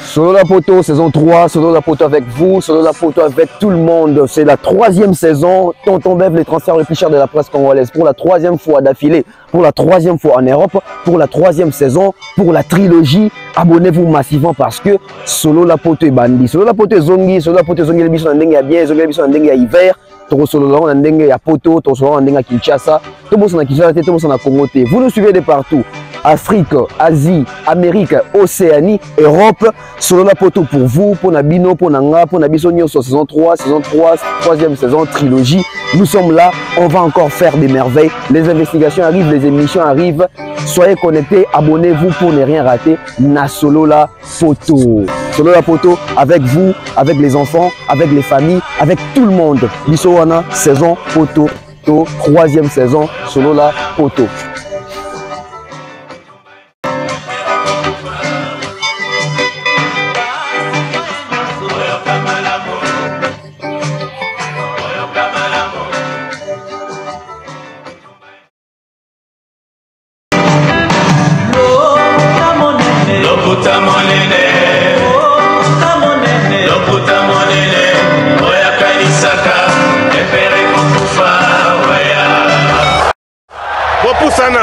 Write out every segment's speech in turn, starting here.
Solo la Poto, saison 3, Solo la Poto avec vous, Solo la Poto avec tout le monde. C'est la 3e saison. Tonton Bev, les transferts les plus chers de la presse congolaise. Pour la 3e fois d'affilée, pour la 3e fois en Europe, pour la 3e saison, pour la trilogie. Abonnez-vous massivement parce que Solo la Poto est bandi. Solo la Poto est zongi, Solo la Poto est zongi, les bisons n'endengue à bien, zongi les bisons n'endengue à hiver. Toro Solo la n'endengue à Poto, Toro Solo la n'endengue à Kinshasa. Tout le monde s'en a Kinshasa, tout le monde s'en a Congo. Vous nous suivez de partout. Afrique, Asie, Amérique, Océanie, Europe. Solo la Poto pour vous, pour Nabino, pour Nanga, pour Nabisonio sur saison 3, 3e saison, trilogie. Nous sommes là, on va encore faire des merveilles. Les investigations arrivent, les émissions arrivent. Soyez connectés, abonnez-vous pour ne rien rater. Na Solo la Poto. Solo la Poto avec vous, avec les enfants, avec les familles, avec tout le monde. Bissowana, saison Poto, 3e saison, Solo la Poto.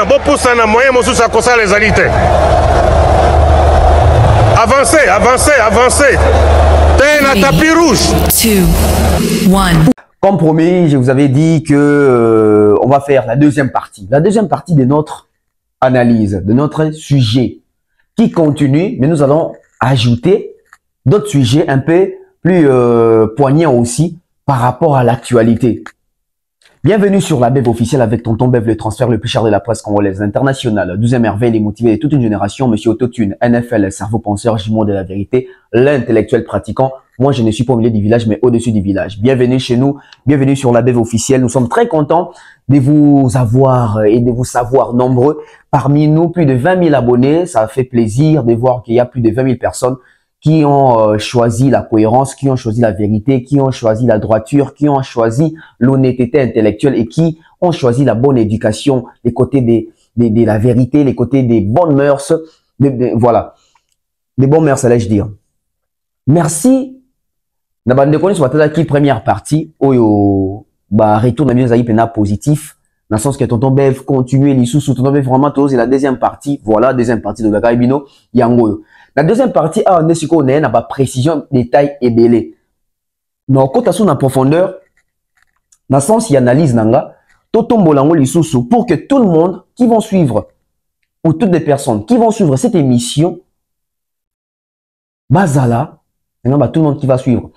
Bopusana, moyen mosusa kosa les alités. Avancez, avancez, avancez. T'es la tapis rouge. 2, 1. Comme promis, je vous avais dit que on va faire la deuxième partie. La deuxième partie de notre analyse, de notre sujet qui continue, mais nous allons ajouter d'autres sujets un peu plus poignants aussi par rapport à l'actualité. Bienvenue sur la Bev officielle avec Tonton Bev, le transfert le plus cher de la presse congolaise internationale. 12e merveille, les motivés de toute une génération, Monsieur Autotune, NFL, cerveau penseur, jumeau de la vérité, l'intellectuel pratiquant. Moi, je ne suis pas au milieu du village, mais au-dessus du village. Bienvenue chez nous, bienvenue sur la Bev officielle. Nous sommes très contents de vous avoir et de vous savoir nombreux. Parmi nous, plus de 20 000 abonnés. Ça fait plaisir de voir qu'il y a plus de 20 000 personnes qui ont choisi la cohérence, qui ont choisi la vérité, qui ont choisi la droiture, qui ont choisi l'honnêteté intellectuelle et qui ont choisi la bonne éducation, les côtés de la vérité, les côtés des bonnes mœurs, voilà, des bonnes mœurs, allais-je dire. Merci. N'abandonnez pas qui première partie, oyo, bah, retour dans les pena positif, dans le sens que Tonton Bev continue les sous Tonton Bev vraiment tous et la deuxième partie, voilà, deuxième partie de la Caribino, yango. La deuxième partie, on est sur qu'on a pas précision, détail et belé. Non, quand on a en profondeur, dans le sens il analyse nanga, totombolango les sous pour que tout le monde qui vont suivre ou toutes les personnes qui vont suivre cette émission, bazala, bah, tout le monde qui va suivre,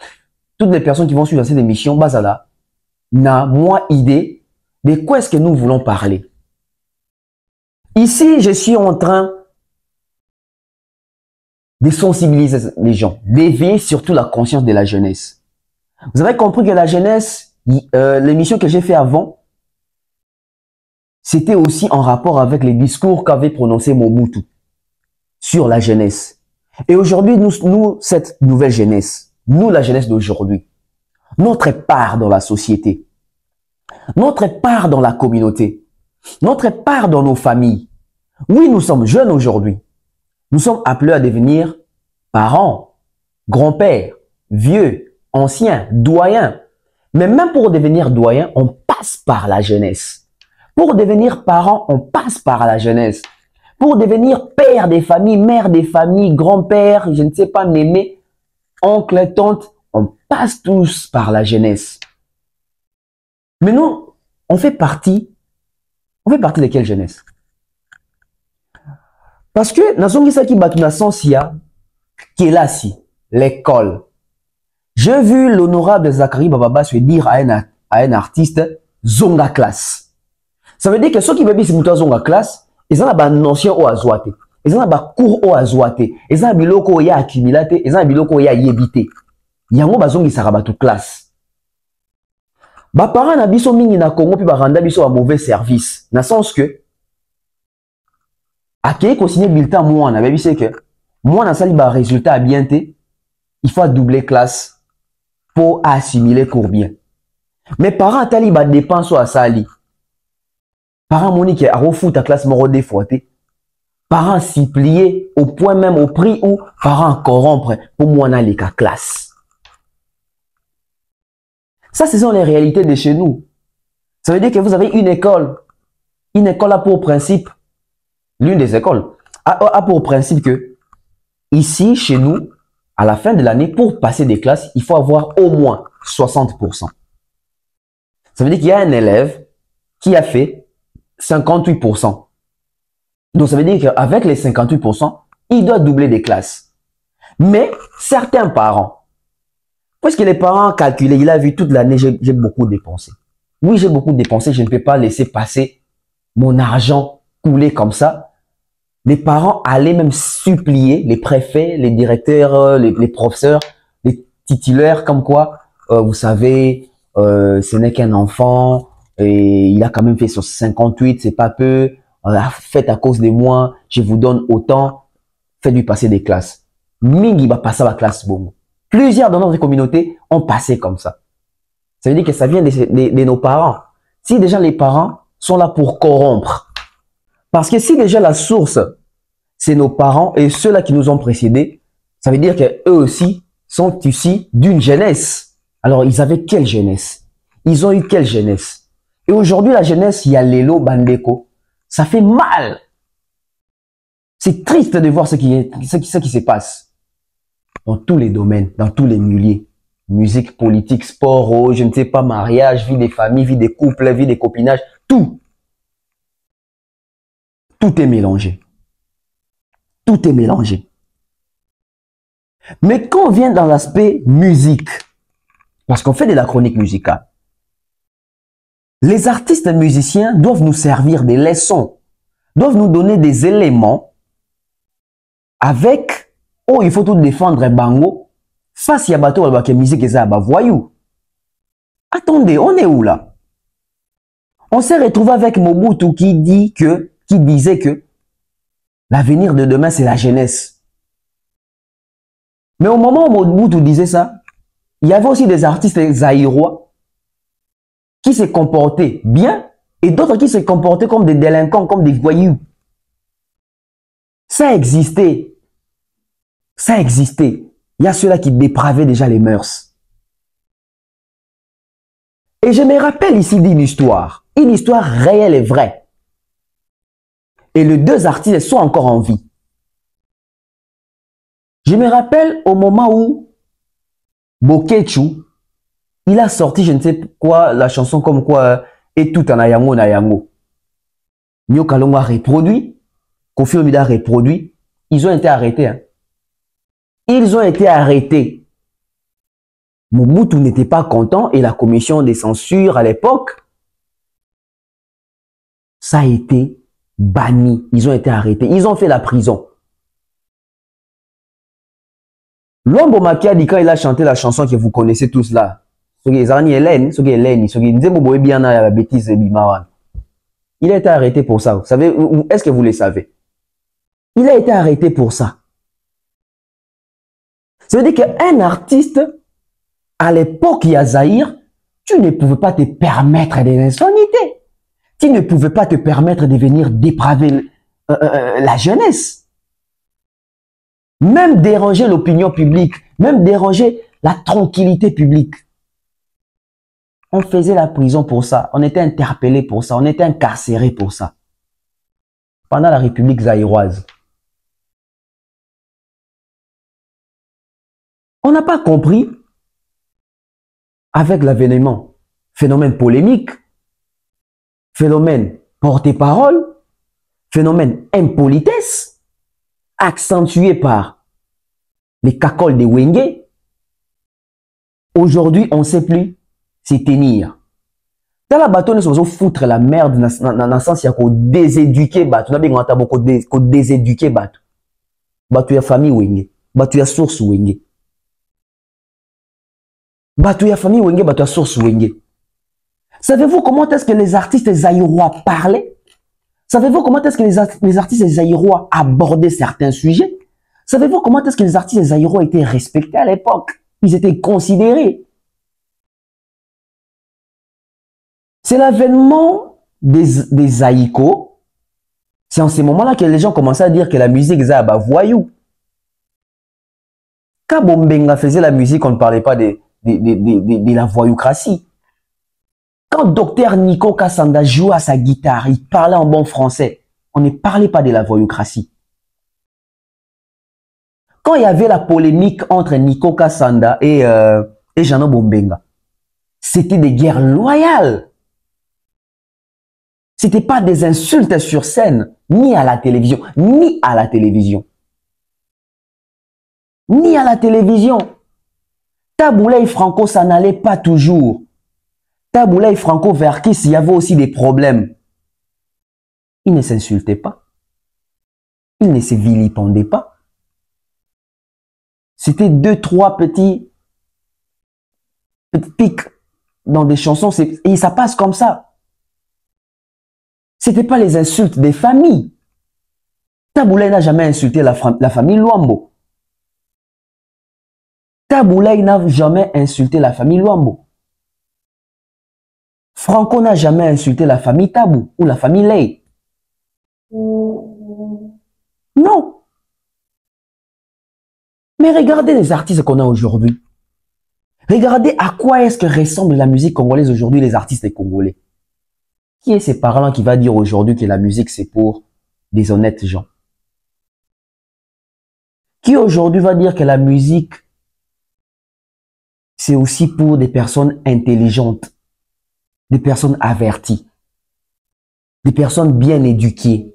toutes les personnes qui vont suivre cette émission, bazala, n'a moins idée de quoi est-ce que nous voulons parler. Ici, je suis en train de sensibiliser les gens, d'éveiller surtout la conscience de la jeunesse. Vous avez compris que la jeunesse, l'émission que j'ai fait avant, c'était aussi en rapport avec les discours qu'avait prononcé Mobutu sur la jeunesse. Et aujourd'hui, nous, cette nouvelle jeunesse, nous, la jeunesse d'aujourd'hui, notre part dans la société, notre part dans la communauté, notre part dans nos familles. Oui, nous sommes jeunes aujourd'hui. Nous sommes appelés à devenir parents, grands-pères, vieux, anciens, doyens. Mais même pour devenir doyen, on passe par la jeunesse. Pour devenir parent, on passe par la jeunesse. Pour devenir père des familles, mère des familles, grand-père, je ne sais pas, mémé, oncle, tante, on passe tous par la jeunesse. Mais nous, on fait partie de quelle jeunesse? Parce que, Nazongisaki Batuna Sensia, qui est là, si, l'école. J'ai vu l'honorable Zachary Bababa se dire à un artiste, Zonga classe. Ça veut dire que ceux qui veulent dire que Zonga classe, ils ont un notion au azoate. Ils ont un cours au azoate. Ils ont un biloko ya accumulate. Ils ont un biloko ya yébité. Yango bazongi sarabatu classe. Ba parents na biso mingi na Congo puis ba randa biso a mauvais service. Na sens que akei ko signer bulletin moi na baby c'est que moi na sali ba résultat à bien té, il faut doubler classe pour assimiler cours bien. Mais parents tali ba dépense à sali. Parents monique a refou ta classe moro des fois té. parents s'y plier au point même au prix où parents corrompre pour moi on a les cas classe. Ça, ce sont les réalités de chez nous. Ça veut dire que vous avez une école a pour principe, l'une des écoles a pour principe que ici, chez nous, à la fin de l'année, pour passer des classes, il faut avoir au moins 60%. Ça veut dire qu'il y a un élève qui a fait 58%. Donc, ça veut dire qu'avec les 58%, il doit doubler des classes. Mais certains parents, puisque les parents calculaient, il a vu toute l'année, j'ai beaucoup dépensé. Oui, j'ai beaucoup dépensé, je ne peux pas laisser passer mon argent couler comme ça. Les parents allaient même supplier les préfets, les directeurs, les professeurs, les titulaires, comme quoi, vous savez, ce n'est qu'un enfant, et il a quand même fait sur 58, c'est pas peu, faites à cause de moi, je vous donne autant, faites-lui passer des classes. Mingi va passer à la classe bon. Plusieurs dans notre communauté ont passé comme ça. Ça veut dire que ça vient de nos parents. Si déjà les parents sont là pour corrompre, parce que si déjà la source, c'est nos parents et ceux-là qui nous ont précédés, ça veut dire qu'eux aussi sont issus d'une jeunesse. Alors, ils avaient quelle jeunesse? Ils ont eu quelle jeunesse? Et aujourd'hui, la jeunesse, il y a Lelo, Bandeko. Ça fait mal. C'est triste de voir ce qui se passe dans tous les domaines, dans tous les milieux. Musique, politique, sport, je ne sais pas, mariage, vie des familles, vie des couples, vie des copinages, tout. Tout est mélangé. Tout est mélangé. Mais quand on vient dans l'aspect musique, parce qu'on fait de la chronique musicale, les artistes musiciens doivent nous servir des leçons, doivent nous donner des éléments avec, oh, il faut tout défendre bango, face à bateau, la musique est voyou. Attendez, on est où là? On s'est retrouvé avec Mobutu qui disait que l'avenir de demain, c'est la jeunesse. Mais au moment où Mobutu disait ça, il y avait aussi des artistes zaïrois qui se comportaient bien et d'autres qui se comportaient comme des délinquants, comme des voyous. Ça existait. Ça existait. Il y a ceux-là qui dépravaient déjà les mœurs. Et je me rappelle ici d'une histoire. Une histoire réelle et vraie. Et les deux artistes sont encore en vie. Je me rappelle au moment où Bokechu, il a sorti, je ne sais quoi, la chanson comme quoi, et tout en ayango na yango. Nyo Kalongo a reproduit, Kofi Olomide a reproduit, ils ont été arrêtés. Hein. Ils ont été arrêtés. Mobutu n'était pas content et la commission des censures à l'époque, ça a été banni. Ils ont été arrêtés. Ils ont fait la prison. Luambo Makiadi, quand il a chanté la chanson que vous connaissez tous là, il a été arrêté pour ça. Vous savez, est-ce que vous le savez? Il a été arrêté pour ça. Ça veut dire qu'un artiste, à l'époque, il y a Zaïre, tu ne pouvais pas te permettre des insanités. Tu ne pouvais pas te permettre de venir dépraver la jeunesse. Même déranger l'opinion publique, même déranger la tranquillité publique. On faisait la prison pour ça, on était interpellé pour ça, on était incarcéré pour ça. Pendant la République zaïroise. On n'a pas compris, avec l'avènement, phénomène polémique, phénomène porte-parole, phénomène impolitesse, accentué par les cacoles de Wenge. Aujourd'hui, on ne sait plus s'y tenir. Dans la bateau, nous sommes foutre la merde dans le sens qu'il y a qu'on déséduquer bateau. Nous avons qu'on déséduquer bateau. Bateau ya famille Wenge, bateau ya source Wenge. Bateau ya famille Wenge, bateau ya source Wenge. Savez-vous comment est-ce que les artistes zaïrois parlaient? Savez-vous comment est-ce que les artistes zaïrois abordaient certains sujets? Savez-vous comment est-ce que les artistes zaïrois étaient respectés à l'époque? Ils étaient considérés. C'est l'avènement des zaïkos C'est en ces moments-là que les gens commençaient à dire que la musique, c'est bah, voyou. Quand Bombenga faisait la musique, on ne parlait pas de la voyoucratie. Quand Dr Nico Kassanda jouait à sa guitare, il parlait en bon français. On ne parlait pas de la voyoucratie. Quand il y avait la polémique entre Nico Kassanda et Jeannot Bombenga, c'était des guerres loyales. C'était pas des insultes sur scène, ni à la télévision, ni à la télévision. Ni à la télévision. Taboulay Franco, ça n'allait pas toujours. Taboulay Franco, vers qui il y avait aussi des problèmes. Ils ne s'insultaient pas. Ils ne se vilipendaient pas. C'était deux, trois petits pics dans des chansons. Et ça passe comme ça. C'était pas les insultes des familles. Taboulay n'a jamais insulté la famille Luambo. Taboulay n'a jamais insulté la famille Luambo. Franco n'a jamais insulté la famille Tabou ou la famille Ley. Non. Mais regardez les artistes qu'on a aujourd'hui. Regardez à quoi est-ce que ressemble la musique congolaise aujourd'hui, les artistes congolais. Qui est ce parlant qui va dire aujourd'hui que la musique c'est pour des honnêtes gens? Qui aujourd'hui va dire que la musique c'est aussi pour des personnes intelligentes, des personnes averties, des personnes bien éduquées?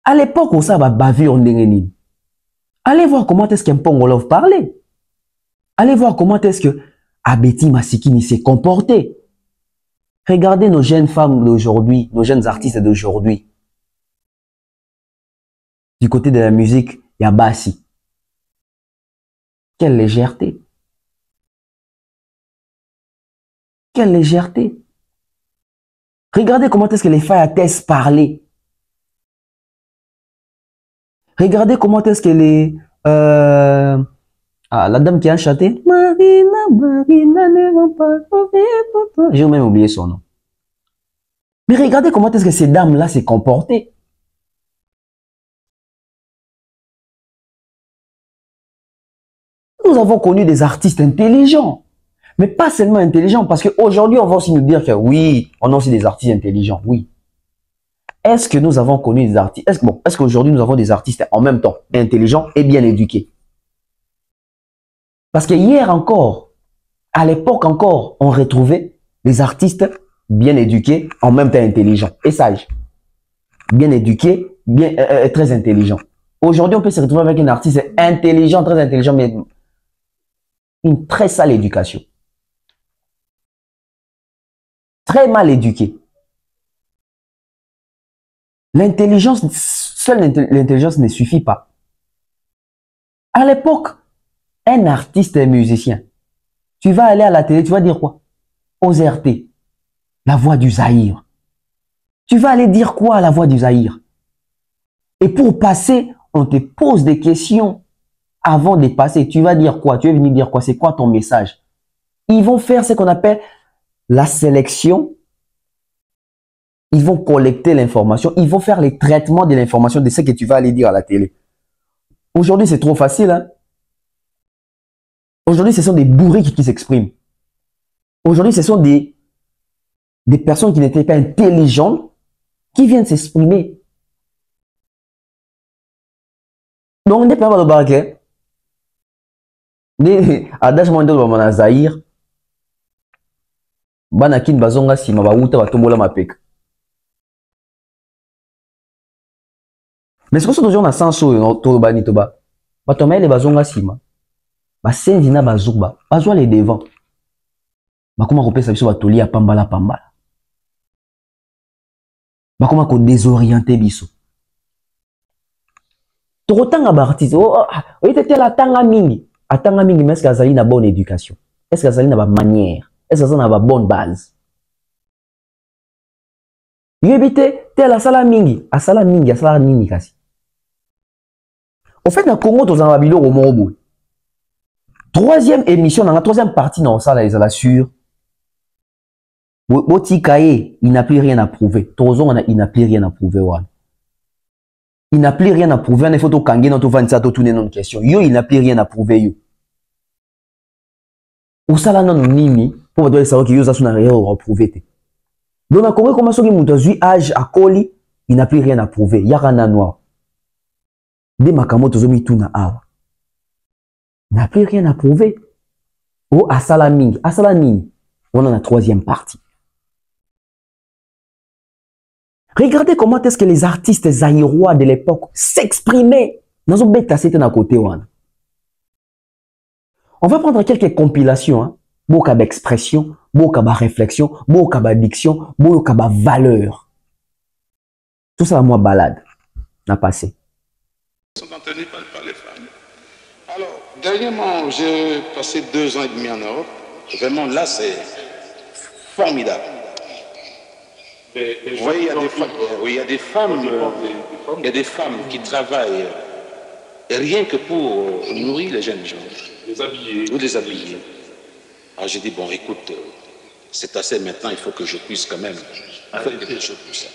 À l'époque où ça va baver en dénini, allez voir comment est-ce qu'un Pongolov parlait. Allez voir comment est-ce que Abeti Masikini s'est comporté. Regardez nos jeunes femmes d'aujourd'hui, nos jeunes artistes d'aujourd'hui. Du côté de la musique, il y a Bassi. Quelle légèreté. Quelle légèreté. Regardez comment est-ce que les Fayates parlaient. Regardez comment est-ce que les... la dame qui a chanté. Marina, Marina ne va pas. J'ai même oublié son nom. Mais regardez comment est-ce que ces dames-là s'est comportées. Nous avons connu des artistes intelligents. Mais pas seulement intelligents, parce qu'aujourd'hui, on va aussi nous dire que oui, on a aussi des artistes intelligents. Oui. Est-ce que nous avons connu des artistes? Est-ce qu'aujourd'hui, nous avons des artistes en même temps intelligents et bien éduqués? Parce que hier encore, à l'époque encore, on retrouvait des artistes bien éduqués, en même temps intelligents et sages. Bien éduqués, très intelligents. Aujourd'hui, on peut se retrouver avec un artiste intelligent, très intelligent, mais une très sale éducation. Très mal éduqué. L'intelligence, seule l'intelligence ne suffit pas. À l'époque, un artiste et musicien, tu vas aller à la télé, tu vas dire quoi? OZRT, la voix du Zaïre. Tu vas aller dire quoi à la voix du Zaïre? Et pour passer, on te pose des questions avant de passer. Tu vas dire quoi? Tu es venu dire quoi? C'est quoi ton message? Ils vont faire ce qu'on appelle la sélection. Ils vont collecter l'information. Ils vont faire les traitements de l'information de ce que tu vas aller dire à la télé. Aujourd'hui, c'est trop facile. Hein? Aujourd'hui, ce sont des bourriques qui s'expriment. Aujourd'hui, ce sont des personnes qui n'étaient pas intelligentes qui viennent s'exprimer. Donc, on n'est pas de barque. Adage mwendo ba mana Zaïre. Banakin bazonga sima ba uta batombola mapeka. Mais ce que ce toujours na sanso to bani to ba. Batomele bazonga sima. Ba sendi na bazuba, bazwa les devant. Bakoma kopesa biso batoli ya pambala pambala. Bakoma ko désorienter biso. Tokotanga ba artiste, oyete la tanga mingi. Atanga mingi, mais est-ce que azali na bonne éducation? Est-ce que azali na ba manière? Est-ce que azali na ba bonne base? Yebite tel asala mingi, asala nini kasi. Au fait, na Congo to zanga bilo au Morobo. Troisième émission, dans la troisième partie, dans ça, là, sur Botikaye, il n'a plus rien à prouver. Tozo, il n'a plus rien à prouver. Il n'a plus rien à prouver. Il faut tout kange, non, tout vansa, tout tourner une question. Yo, il n'a plus rien à prouver. Yo. Ou ça là, non, nini, pour vous savoir que yo, ça, n'a rien à prouver. Donc, on a commencé à monter âge à Koli, il n'a plus rien à prouver. Yarana noir. Des makamoto zomi tout na awa. Il n'a plus rien à prouver. Oh, Asalaming. Asalaming. On en a troisième partie. Regardez comment est-ce que les artistes zaïrois de l'époque s'exprimaient. Dans un bêta, c'était à côté. On va prendre quelques compilations. Hein. Beaucoup d'expression, beaucoup de réflexion, beaucoup de diction, beaucoup de valeur. Tout ça, moi, balade. N'a passé. Sont entendus par les femmes. Alors, dernièrement, j'ai passé 2 ans et demi en Europe. Vraiment, là, c'est formidable. Vous voyez, il y a des femmes, il y a des femmes qui travaillent rien que pour nourrir les jeunes gens. Les habiller. Ou les habiller. Alors j'ai dit, bon, écoute, c'est assez maintenant, il faut que je puisse quand même faire quelque chose pour ça.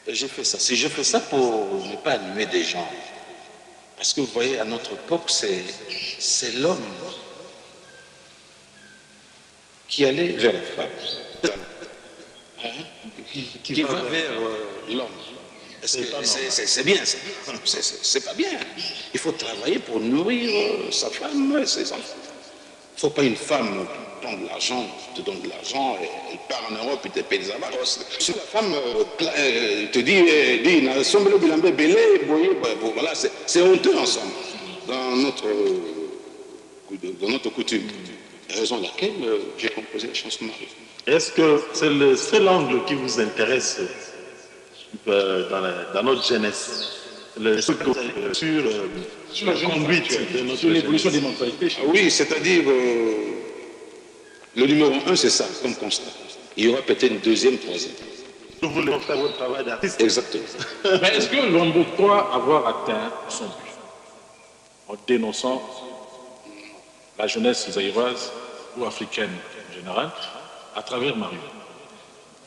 J'ai fait ça. Si je fais ça pour ne pas animer des gens, parce que vous voyez, à notre époque, c'est l'homme qui allait vers la femme. Qui va vers l'homme. C'est bien, c'est pas bien. Il faut travailler pour nourrir sa femme et ses enfants. Il ne faut pas une femme qui donne de l'argent, te donne de l'argent, elle part en Europe et te paye des avalos. Si la femme te dit, voilà, c'est honteux ensemble dans notre coutume. Raison à laquelle j'ai composé la chanson Mario. Est-ce que c'est le seul angle qui vous intéresse dans notre jeunesse, sur la conduite de notre l'évolution des mentalités? Oui, c'est-à-dire le numéro 1, c'est ça, comme constat. Il y aura peut-être une deuxième, troisième. Vous voulez faire votre travail d'artiste. Exactement. Mais est-ce que l'on croit avoir atteint son but en dénonçant la jeunesse zaïroise ou africaine en général à travers Mario?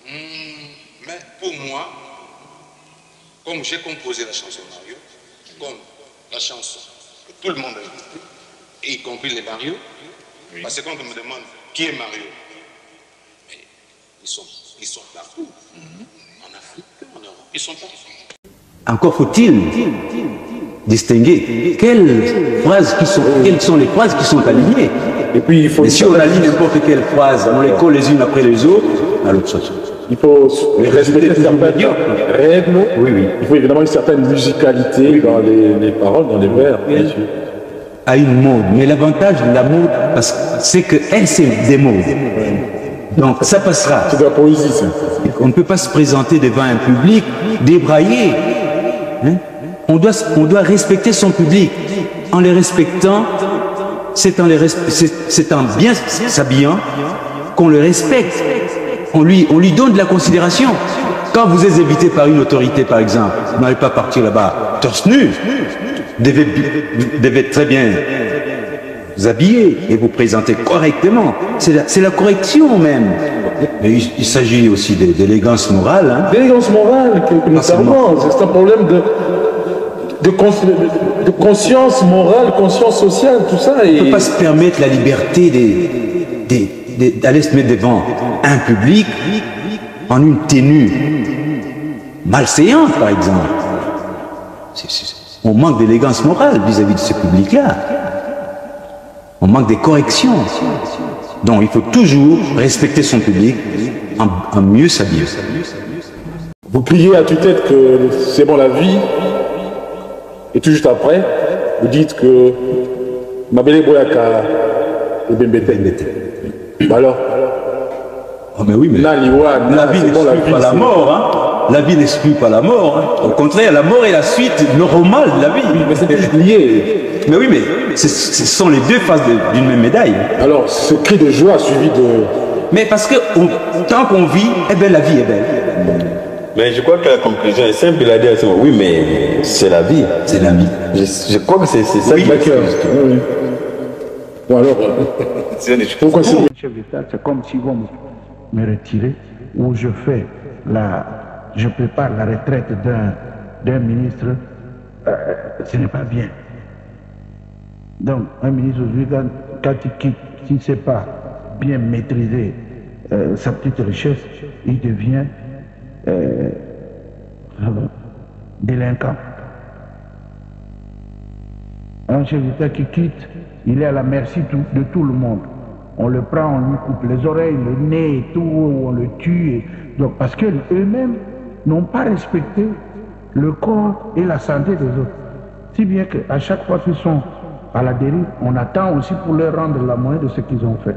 Mais pour moi, comme j'ai composé la chanson Mario, comme la chanson que tout le monde a écoutée, y compris les Mario, oui. Parce que quand on me demande qui est Mario, mais ils sont partout, en Afrique, en Europe, ils sont partout. Encore faut-il distinguer quelles sont les phrases qui sont alignées. Et puis il faut. Mais si on aligne n'importe quelle phrase, on les colle les unes après les autres, alors ça. Il faut respecter certaines règles. Oui, oui. Il faut évidemment une certaine musicalité dans les paroles, dans les vers, bien sûr. À une mode. Mais l'avantage de la mode, c'est qu'elle, c'est des modes. Donc ça passera. C'est de la poésie, ça. On ne peut pas se présenter devant un public débraillé. Hein? On doit respecter son public. En les respectant, c'est en bien s'habillant qu'on le respecte. On lui donne de la considération. Quand vous êtes invité par une autorité, par exemple, vous n'allez pas partir là-bas torse nu. Vous devez être très bien vous habiller et vous présenter correctement. C'est la correction même. Mais il s'agit aussi d'élégance morale. Hein. D'élégance morale, nécessairement. C'est un problème de conscience morale, conscience sociale, tout ça. On ne peut pas se permettre la liberté d'aller se mettre devant un public en une tenue malséante, par exemple. On manque d'élégance morale vis-à-vis de ce public-là. On manque des corrections. Donc il faut toujours respecter son public en mieux s'habiller. Vous criez à tue-tête que c'est bon la vie, et tout juste après, vous dites que Mabele Boyaka et Bembete. Alors, oh mais oui, mais la vie n'exclut pas la mort. Hein. La vie n'exclut pas la mort. Hein. Au contraire, la mort est la suite normale de la vie. Mais c'est lié. Mais oui, mais ce sont les deux faces d'une même médaille. Alors, ce cri de joie suivi de... Mais parce que tant qu'on vit, eh bien, la vie est belle. Mais je crois que la conclusion est simple, il a dit oui, mais c'est la vie. C'est la vie. Je crois que c'est ça qui est oui. Bon alors, pourquoi c'est... Chef d'État, c'est comme si me retirer, ou je prépare la retraite d'un ministre, ce n'est pas bien. Donc, un ministre aujourd'hui, quand il quitte, s'il ne sait pas bien maîtriser sa petite richesse, il devient délinquant. Un chef d'État qui quitte, il est à la merci de tout le monde. On le prend, on lui coupe les oreilles, le nez et tout, on le tue. Donc, parce qu'eux-mêmes n'ont pas respecté le corps et la santé des autres. Si bien qu'à chaque fois qu'ils sont à la dérive, on attend aussi pour leur rendre la moyenne de ce qu'ils ont fait.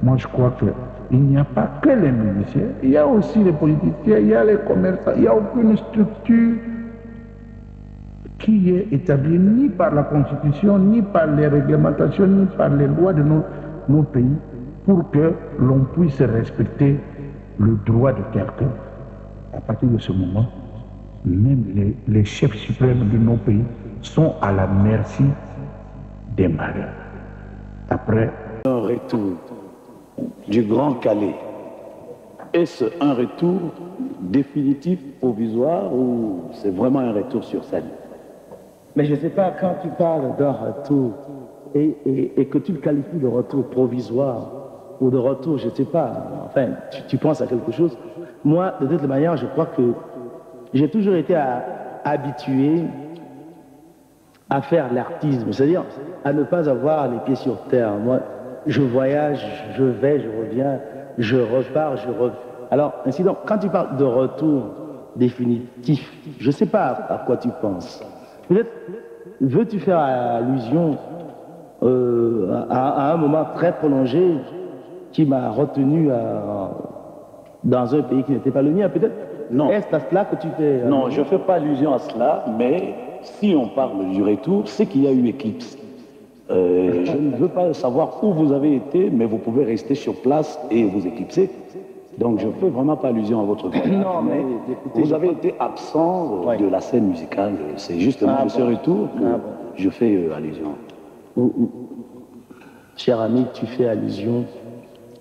Moi, je crois qu'il n'y a pas que les musiciens, il y a aussi les politiciens, il y a les commerçants, il n'y a aucune structure qui est établie ni par la Constitution, ni par les réglementations, ni par les lois de nos pays, pour que l'on puisse respecter le droit de quelqu'un. À partir de ce moment, même les chefs suprêmes de nos pays sont à la merci des malheurs. Après, un retour du Grand Calais, est-ce un retour définitif, provisoire, ou c'est vraiment un retour sur scène? Mais je ne sais pas, quand tu parles d'un retour et que tu le qualifies de retour provisoire ou de retour, je ne sais pas, enfin, tu penses à quelque chose. Moi, de toute manière, je crois que j'ai toujours été habitué à faire l'artisme, c'est-à-dire à ne pas avoir les pieds sur terre. Moi, je voyage, je vais, je reviens, je repars, je reviens. Alors, ainsi donc, quand tu parles de retour définitif, je ne sais pas à quoi tu penses. Peut-être veux-tu faire allusion à un moment très prolongé qui m'a retenu dans un pays qui n'était pas le mien, peut-être? Non. Est-ce à cela que tu fais Non, je ne fais pas allusion à cela, mais si on parle du retour, c'est qu'il y a eu éclipse. Je ne veux pas savoir où vous avez été, mais vous pouvez rester sur place et vous éclipser. Donc je ne fais vraiment pas allusion à votre voyage. Non, mais écoutez, vous avez été absent de la scène musicale. C'est justement de ce retour que je fais allusion. Cher ami, tu fais allusion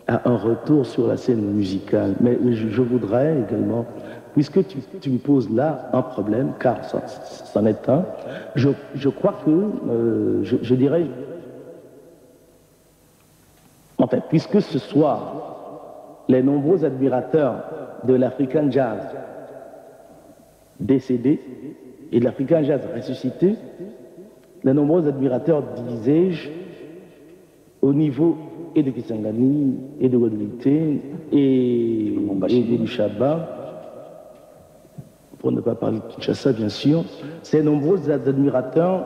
à un retour sur la scène musicale. Mais je voudrais également, puisque tu me poses là un problème, car c'en est un, je crois que, je dirais, en fait, puisque ce soir, les nombreux admirateurs de l'African Jazz décédés et de l'African Jazz ressuscité, les nombreux admirateurs, disais-je, au niveau et de Kisangani, et de Guadeloupe, et de Luchaba, pour ne pas parler de Kinshasa, bien sûr, ces nombreux admirateurs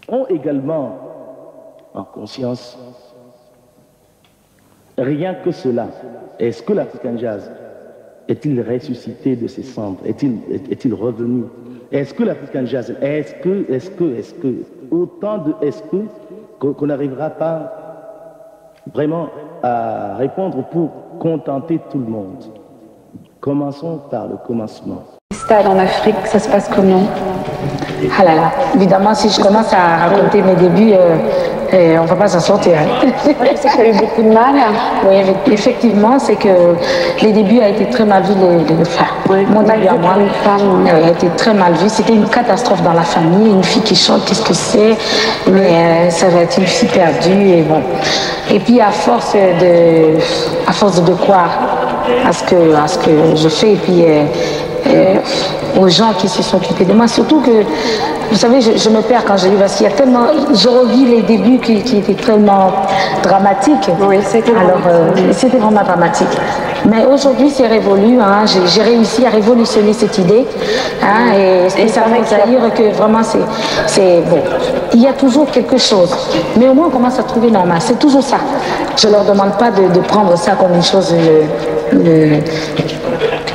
ont également en conscience rien que cela. Est-ce que l'African Jazz est-il ressuscité de ses cendres? Est-il revenu? Est-ce que l'African Jazz, est-ce que, autant de est-ce que, qu'on n'arrivera pas vraiment à répondre pour contenter tout le monde? Commençons par le commencement. Stade en Afrique, ça se passe comment? Ah là là, évidemment, si je commence à raconter mes débuts, on ne va pas s'en sortir. Je sais que tu as eu beaucoup de mal. Oui, effectivement, c'est que les débuts a été très mal vu. Mon début à moi a été très mal vu. C'était une catastrophe dans la famille. Une fille qui chante, qu'est-ce que c'est? Mais ça va être une fille perdue. Et bon. Et puis à force de croire à ce que je fais, et puis aux gens qui se sont occupés de moi, surtout que, vous savez, je me perds quand je lis, parce qu'il y a tellement, je revis les débuts qui étaient tellement dramatiques. Oui, c'était c'était vraiment dramatique. Mais aujourd'hui, c'est révolu, hein, j'ai réussi à révolutionner cette idée, hein, et ça veut dire que vraiment, c'est bon. Il y a toujours quelque chose, mais au moins on commence à trouver normal, c'est toujours ça. Je ne leur demande pas de prendre ça comme une chose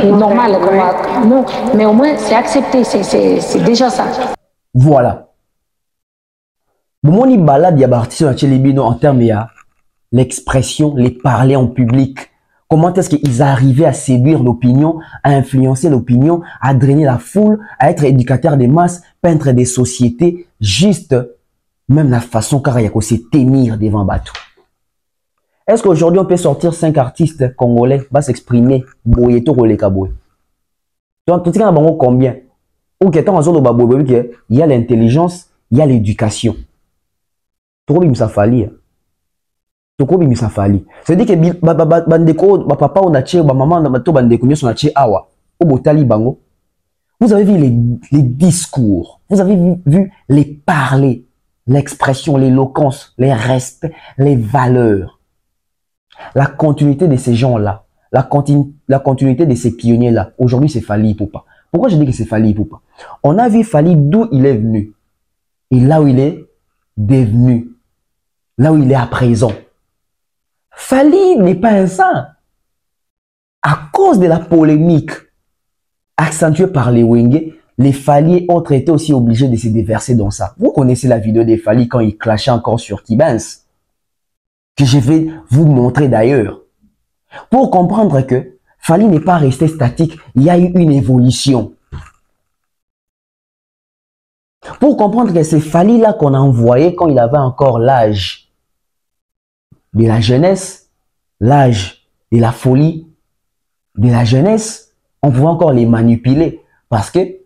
normale, non, mais au moins c'est accepté, c'est déjà ça. Voilà. Bomoni balade ya bartiste na Tchelibino en termes ya l'expression, les parler en public. Comment est-ce qu'ils arrivaient à séduire l'opinion, à influencer l'opinion, à drainer la foule, à être éducateur des masses, peintre des sociétés, juste même la façon car il y a qu'on se tenir devant bateau. Est-ce qu'aujourd'hui on peut sortir 5 artistes congolais va s'exprimer boyeto koleka boy? Donc tout ça combien? Ou que tant il y a l'intelligence, il y a l'éducation. Trop bien ça fallait. C'est-à-dire que bandeko papa on a ché maman na to bandeko nyo na ché awa au botali bango. Vous avez vu les discours, vous avez vu les parler, l'expression, l'éloquence, les respects, les valeurs. La continuité de ces gens-là, la continuité de ces pionniers-là, aujourd'hui c'est Fally Ipupa. Pourquoi je dis que c'est Fally Ipupa? On a vu Fally d'où il est venu et là où il est devenu, là où il est à présent. Fally n'est pas un saint. À cause de la polémique accentuée par les Wenge, les Fally ont été aussi obligés de se déverser dans ça. Vous connaissez la vidéo des Fally quand il clashait encore sur Kibens, que je vais vous montrer d'ailleurs. Pour comprendre que Fally n'est pas resté statique, il y a eu une évolution. Pour comprendre que c'est Fally là qu'on a envoyé quand il avait encore l'âge de la jeunesse, l'âge de la folie, de la jeunesse, on pouvait encore les manipuler parce que il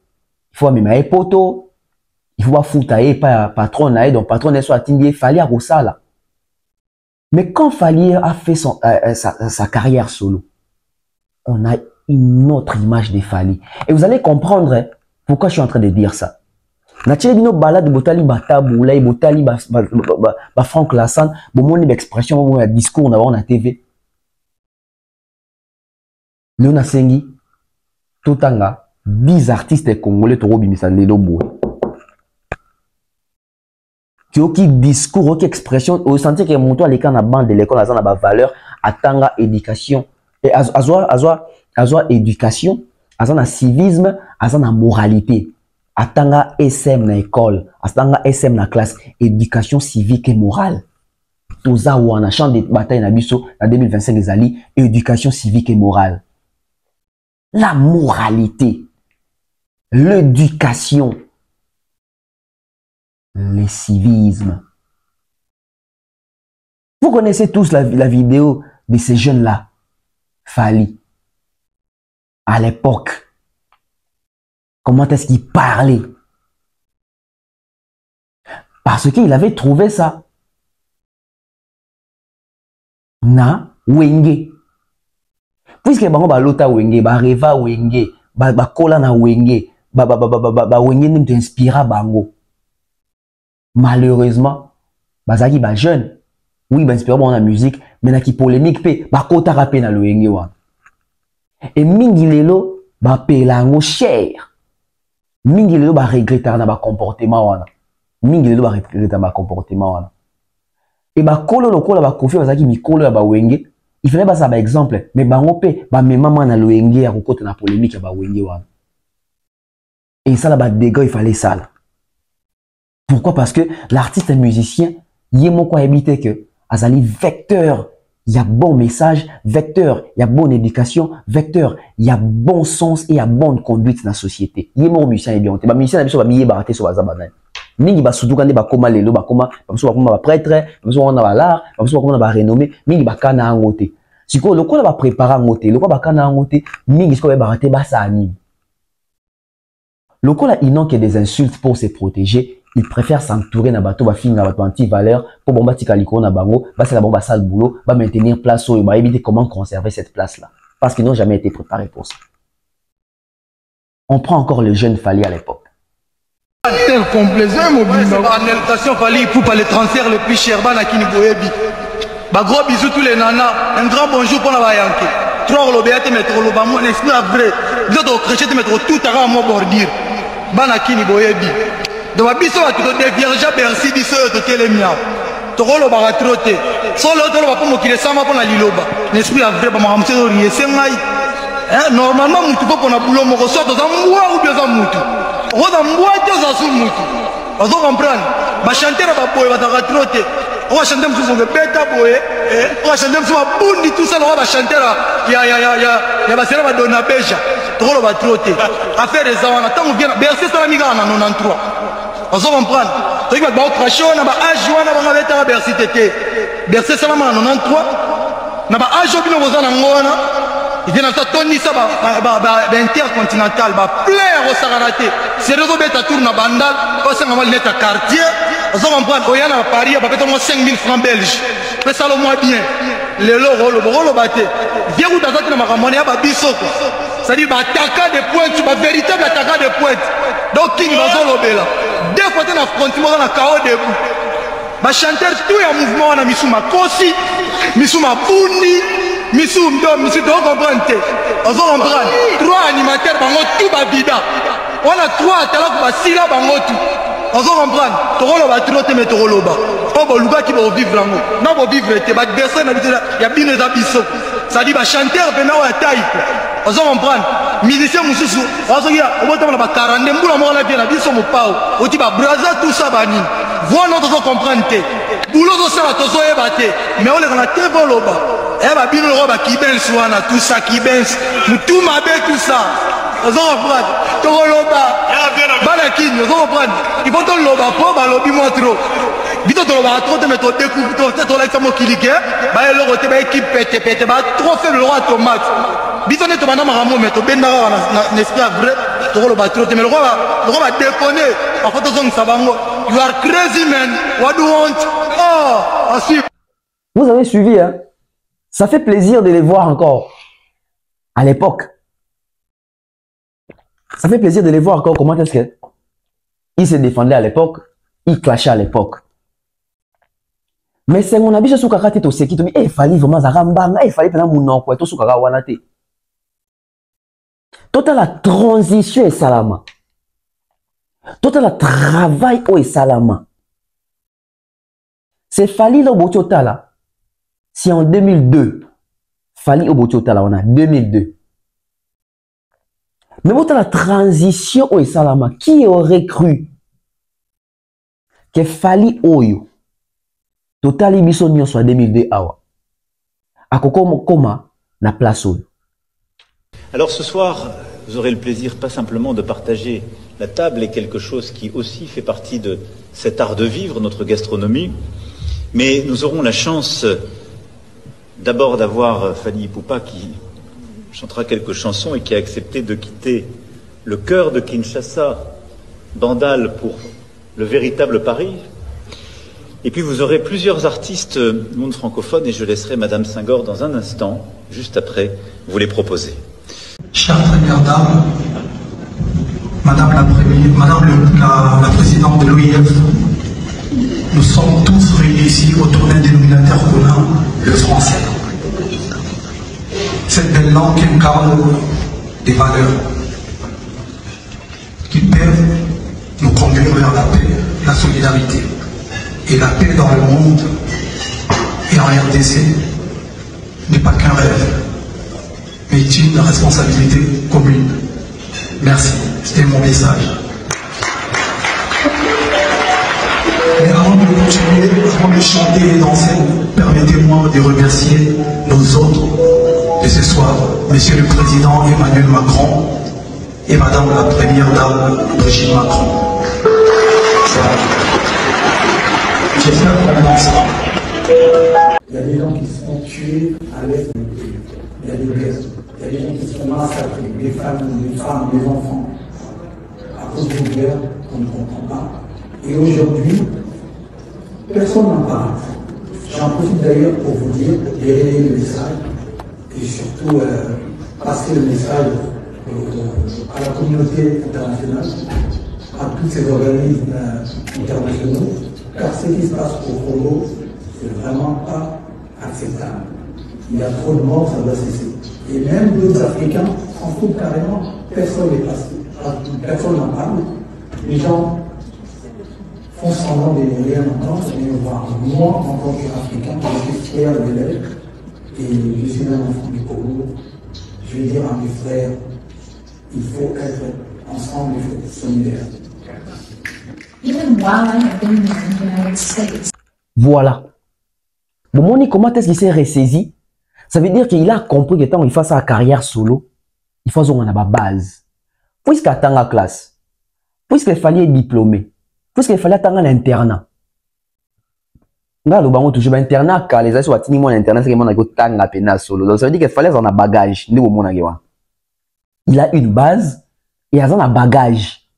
faut même un poteau, il faut pas foutre pas patron donc patron n'est soit attingé Fally à ça là. Mais quand Fally a fait sa carrière solo, on a une autre image de Fally. Et vous allez comprendre pourquoi je suis en train de dire ça. Natchelino balade botali bataboula botali ba Franck Lassane, bon expression, bon discours on a TV. Léona Sengi, Totanga, 10 artistes congolais toro bimisa lelo boy. Qui discours, qui expression, au senti que mon toit les cas na bande de l'école a ba valeur, atanga éducation et azwa éducation, azana civisme, azana moralité. Atanga SM na école, atanga SM na classe, éducation civique et morale. Toza wana champ de bataille na biso en 2025 les alliés, éducation civique et morale. La moralité, l'éducation, le civisme. Vous connaissez tous la vidéo de ces jeunes-là, Fally, à l'époque. Comment est-ce qu'il parlait? Parce qu'il avait trouvé ça. Na Wenge. Puisque bango ba lota Wenge, ba reva Wenge, ba kola na Wenge, ba Wenge ne t'inspira bango. Malheureusement, bazaki ba jeune. Oui, ba inspiré bon la musique, mais na ki polémique pe, ba kota rapé na Wenge wa. Et mingi lelo ba pelango cher. Mingi lelo ba regretter na ba comportement wana. Mingi lelo ba regretter na ba comportement wana. Et ba kolo lokola ba kofi bazaki mikolo ya ba Wenge. Il fallait pas ça par exemple, mais bango pe ba memama na Wenge ya kokota na polémique ya ba Wenge wana. Et ça là ba dégâts il fallait ça là. Pourquoi? Parce que l'artiste musicien, il est quoi habité que azali vecteur, il y a bon message, vecteur, il y a bonne éducation, vecteur, il y a bon sens et il y a bonne conduite dans la société. Il est mon musicien et bien. Ba musicien na biso ba miye baraté sur bazabana. Mingi ba suduka ne ba koma lelo ba koma, ba biso ba koma ba prêtre, ba biso ba na ba l'art, ba biso ba koma na ba renommé, mingi ba kana ngote. Siko lokola ba préparer ngote, lokola ba kana ngote, mingi siko ba baraté ba sa anime. Lokola il n'ont que des insultes pour se protéger. Il préfère s'entourer na bateau, ba finir na bateau anti-valeur pour bomba tikaliko na bango, ba c'est la bomba sale boulot, ba maintenir place où il va éviter comment conserver cette place-là. Parce qu'ils n'ont jamais été préparés pour ça. On prend encore le jeune Fally à l'époque. Tel complaisant, mobile. Annulation Fally Ipupa le transfert le plus cher, bana kini boyebi. Ba gros bisous tous les nanas, un grand bonjour pour la Bayanke. Trois lobéa te mettre le bamon, esprit à vrai. D'autres crochet te mettre tout à moi bordir. Bana kini boyebi. Donc biso va tout dévierger Bercy biso de Télémia. Tokolo ba trotter. Solo tolo ba pomo kile sama pona liloba. L'esprit à vrai ba mamse ori esengai. Normalement mutu po na boulot moko so dans mwa ou bien za mutu. Roda mwa te za su mutu. Vous comprenez? Ba chanter ba boy ba ta trotter. On va chanter musu ngo beta boy. On va chanter musu ba bundi tout ça on va chanter ya ba sera ba dona beja. Tokolo ba trotter. Affaire za wana tangu bien Bercy ça mi gana 93. Vous comprenez? Donc, il va y avoir un âge, on va Bercy tété. Bercy, ça va en 93. na ba ajo bino boza na ngona il na toni sa ba intercontinental ba player au Sagarate c'est réseau beta tour na bandal ko senga mal neta quartier ozo comprendre oyana Paris ba beto mo 5000 francs belges pe salo moi bien le rolo baté viens ou dans na makamone ya ba biso ko c'est-à-dire ba attaquant de pointe ba véritable attaquant de pointe donc king bazo lobela deux fois na affrontement na KO debout ba chanteur tout ya mouvement na misuma kosi misuma bundi misum do misu do comprendre ozo comprendre trois animateurs bango tout ba vida on a trois tala ko ba sila bango tout ozo comprendre tokolo ba trote mais tokolo ba o bo luka ki bo vivre lango na bo vivre te ba dessin na bitela ya bine za biso ça dit ba chanteur pe na wa taille ozo comprendre musicien mususu ozo ya obota na ba 40 mbula mo na bien na biso mo pao oti ba braza tout ça bani voilà ozo comprendre te boulot zo ça tozo e baté mais on le na te voloba e ba bino roba ki ben swana tout ça ki ben mutu mabe tout ça ozo comprendre tokoloba bana kini ozo comprendre il faut ton loba po ba lobi moi trop bito to loba trop te mettre découvre to la samo kilike ba le rote ba équipe pete ba trop faible le roi tomate bito ne to bana maramo meto bendara na esprit vrai tokoloba trop te mais le roi va déconner en fait zong sabango you are crazy man what do you want oh assis. Vous avez suivi hein, ça fait plaisir de les voir encore à l'époque. Ça fait plaisir de les voir encore comment est-ce qu'ils se défendaient à l'époque, ils clashaient à l'époque. Mais c'est mon habit sur Kakate to seki to mi il fallait vraiment zarambanga, il fallait pendant mon quoi to sur Kaka wanate. Total la transition est salama. Total la travail au salama. C'est Fali le Botiotala. Si en 2002, Fali au Botiotala on a 2002. Mais bon, la transition au Salama, qui aurait cru que Fali Oyo, Total Ibisonio soit 2002 awa. Akoko koma na place Oyo. Alors ce soir, vous aurez le plaisir pas simplement de partager la table et quelque chose qui aussi fait partie de cet art de vivre, notre gastronomie, mais nous aurons la chance d'abord d'avoir Fally Ipupa qui chantera quelques chansons et qui a accepté de quitter le cœur de Kinshasa, Bandal, pour le véritable Paris. Et puis vous aurez plusieurs artistes du monde francophone et je laisserai Madame Senghor dans un instant, juste après, vous les proposer. Chère première dame, Madame la présidente de l'OIF, nous sommes tous réunis ici autour d'un dénominateur commun, le français. Cette belle langue qui incarne des valeurs qui peuvent nous conduire vers la paix, la solidarité. Et la paix dans le monde et en RDC n'est pas qu'un rêve, mais une responsabilité commune. Merci, c'était mon message. Mais avant de continuer, avant de chanter et danser, permettez-moi de remercier nos autres de ce soir, Monsieur le Président Emmanuel Macron et Madame la Première Dame Brigitte Macron. J'espère qu'on commencera. Il y a des gens qui se font tuer à l'est du pays. Il y a des guerres. Il y a des gens qui se font massacrer, des femmes, des enfants, à cause d'une guerre qu'on ne comprend pas. Et aujourd'hui, personne n'en parle. J'en profite d'ailleurs pour vous dire, de relayer le message, et surtout passer le message à la communauté internationale, à tous ces organismes internationaux, car ce qui se passe au Congo, c'est vraiment pas acceptable. Il y a trop de morts, ça doit cesser. Et même d'autres Africains s'en foutent carrément, personne n'est passé. Personne n'en parle. Les gens font semblant de ne rien entendre, mais voir. Moi, en tant qu'Africain, je suis fier de l'être, et je suis un enfant du Congo. Je vais dire à mes frères, il faut être ensemble, il faut être solidaires. Voilà. Le monde, comment est-ce qu'il s'est ressaisi? Ça veut dire qu'il a compris que tant il fait sa carrière solo, il faut avoir une base. Puisqu'il attend la classe, puisqu'il fallait être diplômé, puisqu'il fallait attendre l'internat. Nga lo bango toujours ba internat ka les aso batini mon internet c'est que mon a tanga pena solo. Donc ça veut dire qu'il fallait en a bagage ndi mon agewa. Il a une base et a un bagage.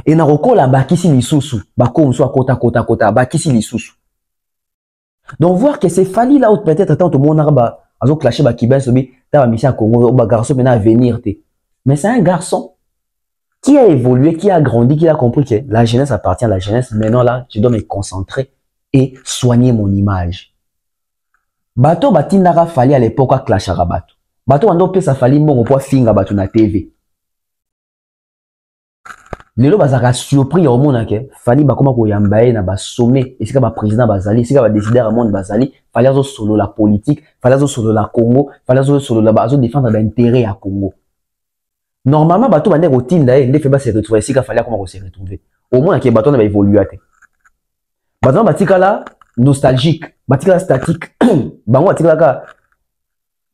Et na rokola bakisi lisusu, bako mso kota bakisi lisusu. Donc voir que c'est Fally là où peut-être tant tout le monde a azo clasher ba Kibes sobi ta ba mission à Congo ba garçon maintenant à venir té. Mais c'est un garçon qui a évolué, qui a grandi, qui a compris que la jeunesse appartient à la jeunesse. Maintenant là, je dois me concentrer et soigner mon image. Bato batindaka Fally à l'époque à clashara bato. Bato ando pesa Fally mbongo po finga bato na TV. Lelo bazaka surpris au monde que Fally bakoma ko yambaye na ba sommet et c'est ba président bazali, c'est ba décideur à monde bazali, Fally azo solo la politique, Fally azo solo la Congo, Fally azo solo la bazo défendre l'intérêt à Congo. Normalement bato bande rotinda ndé fait ba se retrouver si ka Fally akoma ko se retrouver. Au moins que bato na ba évoluer até. Bato batika là nostalgique, batika là statique. Bango batika là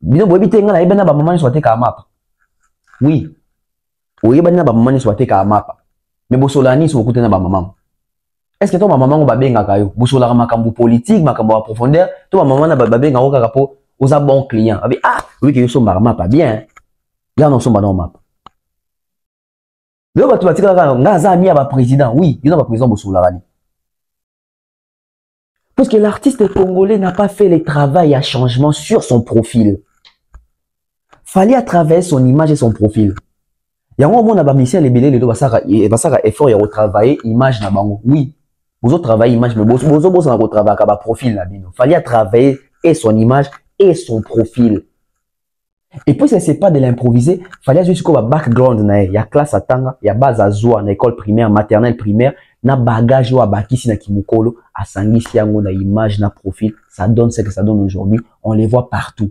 bino boyebi te nga na yebana ba maman soit ka map. Oui. Oyebana ba maman soit ka map. Mais bosolani so kokutena ba maman. Est-ce que toi ma maman ba benga kayo? Bosola makambo politique, makambo profondeur, toi ma maman na ba benga ko kaka po oza bon client. Abi ah, oui que yo so marma pas bien. Là non so ba non map. Le bato batika là nga za ami ba président. Oui, yo na ba président bosola rani. Parce que l'artiste congolais n'a pas fait le travail à changement sur son profil. Fallait travailler son image et son profil. Yango mona ba mission lebele le do basaka effort ya retravailler image na bango. Oui. Vous travaillez image mais bozo na retravailler ka ba profil na bino. Fallait travailler et son image et son profil. Et puis c'est pas de l'improviser, fallait juste ko ba background na ya classe atanga, ya base azwa na école primaire, maternelle primaire, na bagage wa bakisi na kimukolo, asangisi yango na image na profil, ça donne ce que ça donne aujourd'hui, on les voit partout.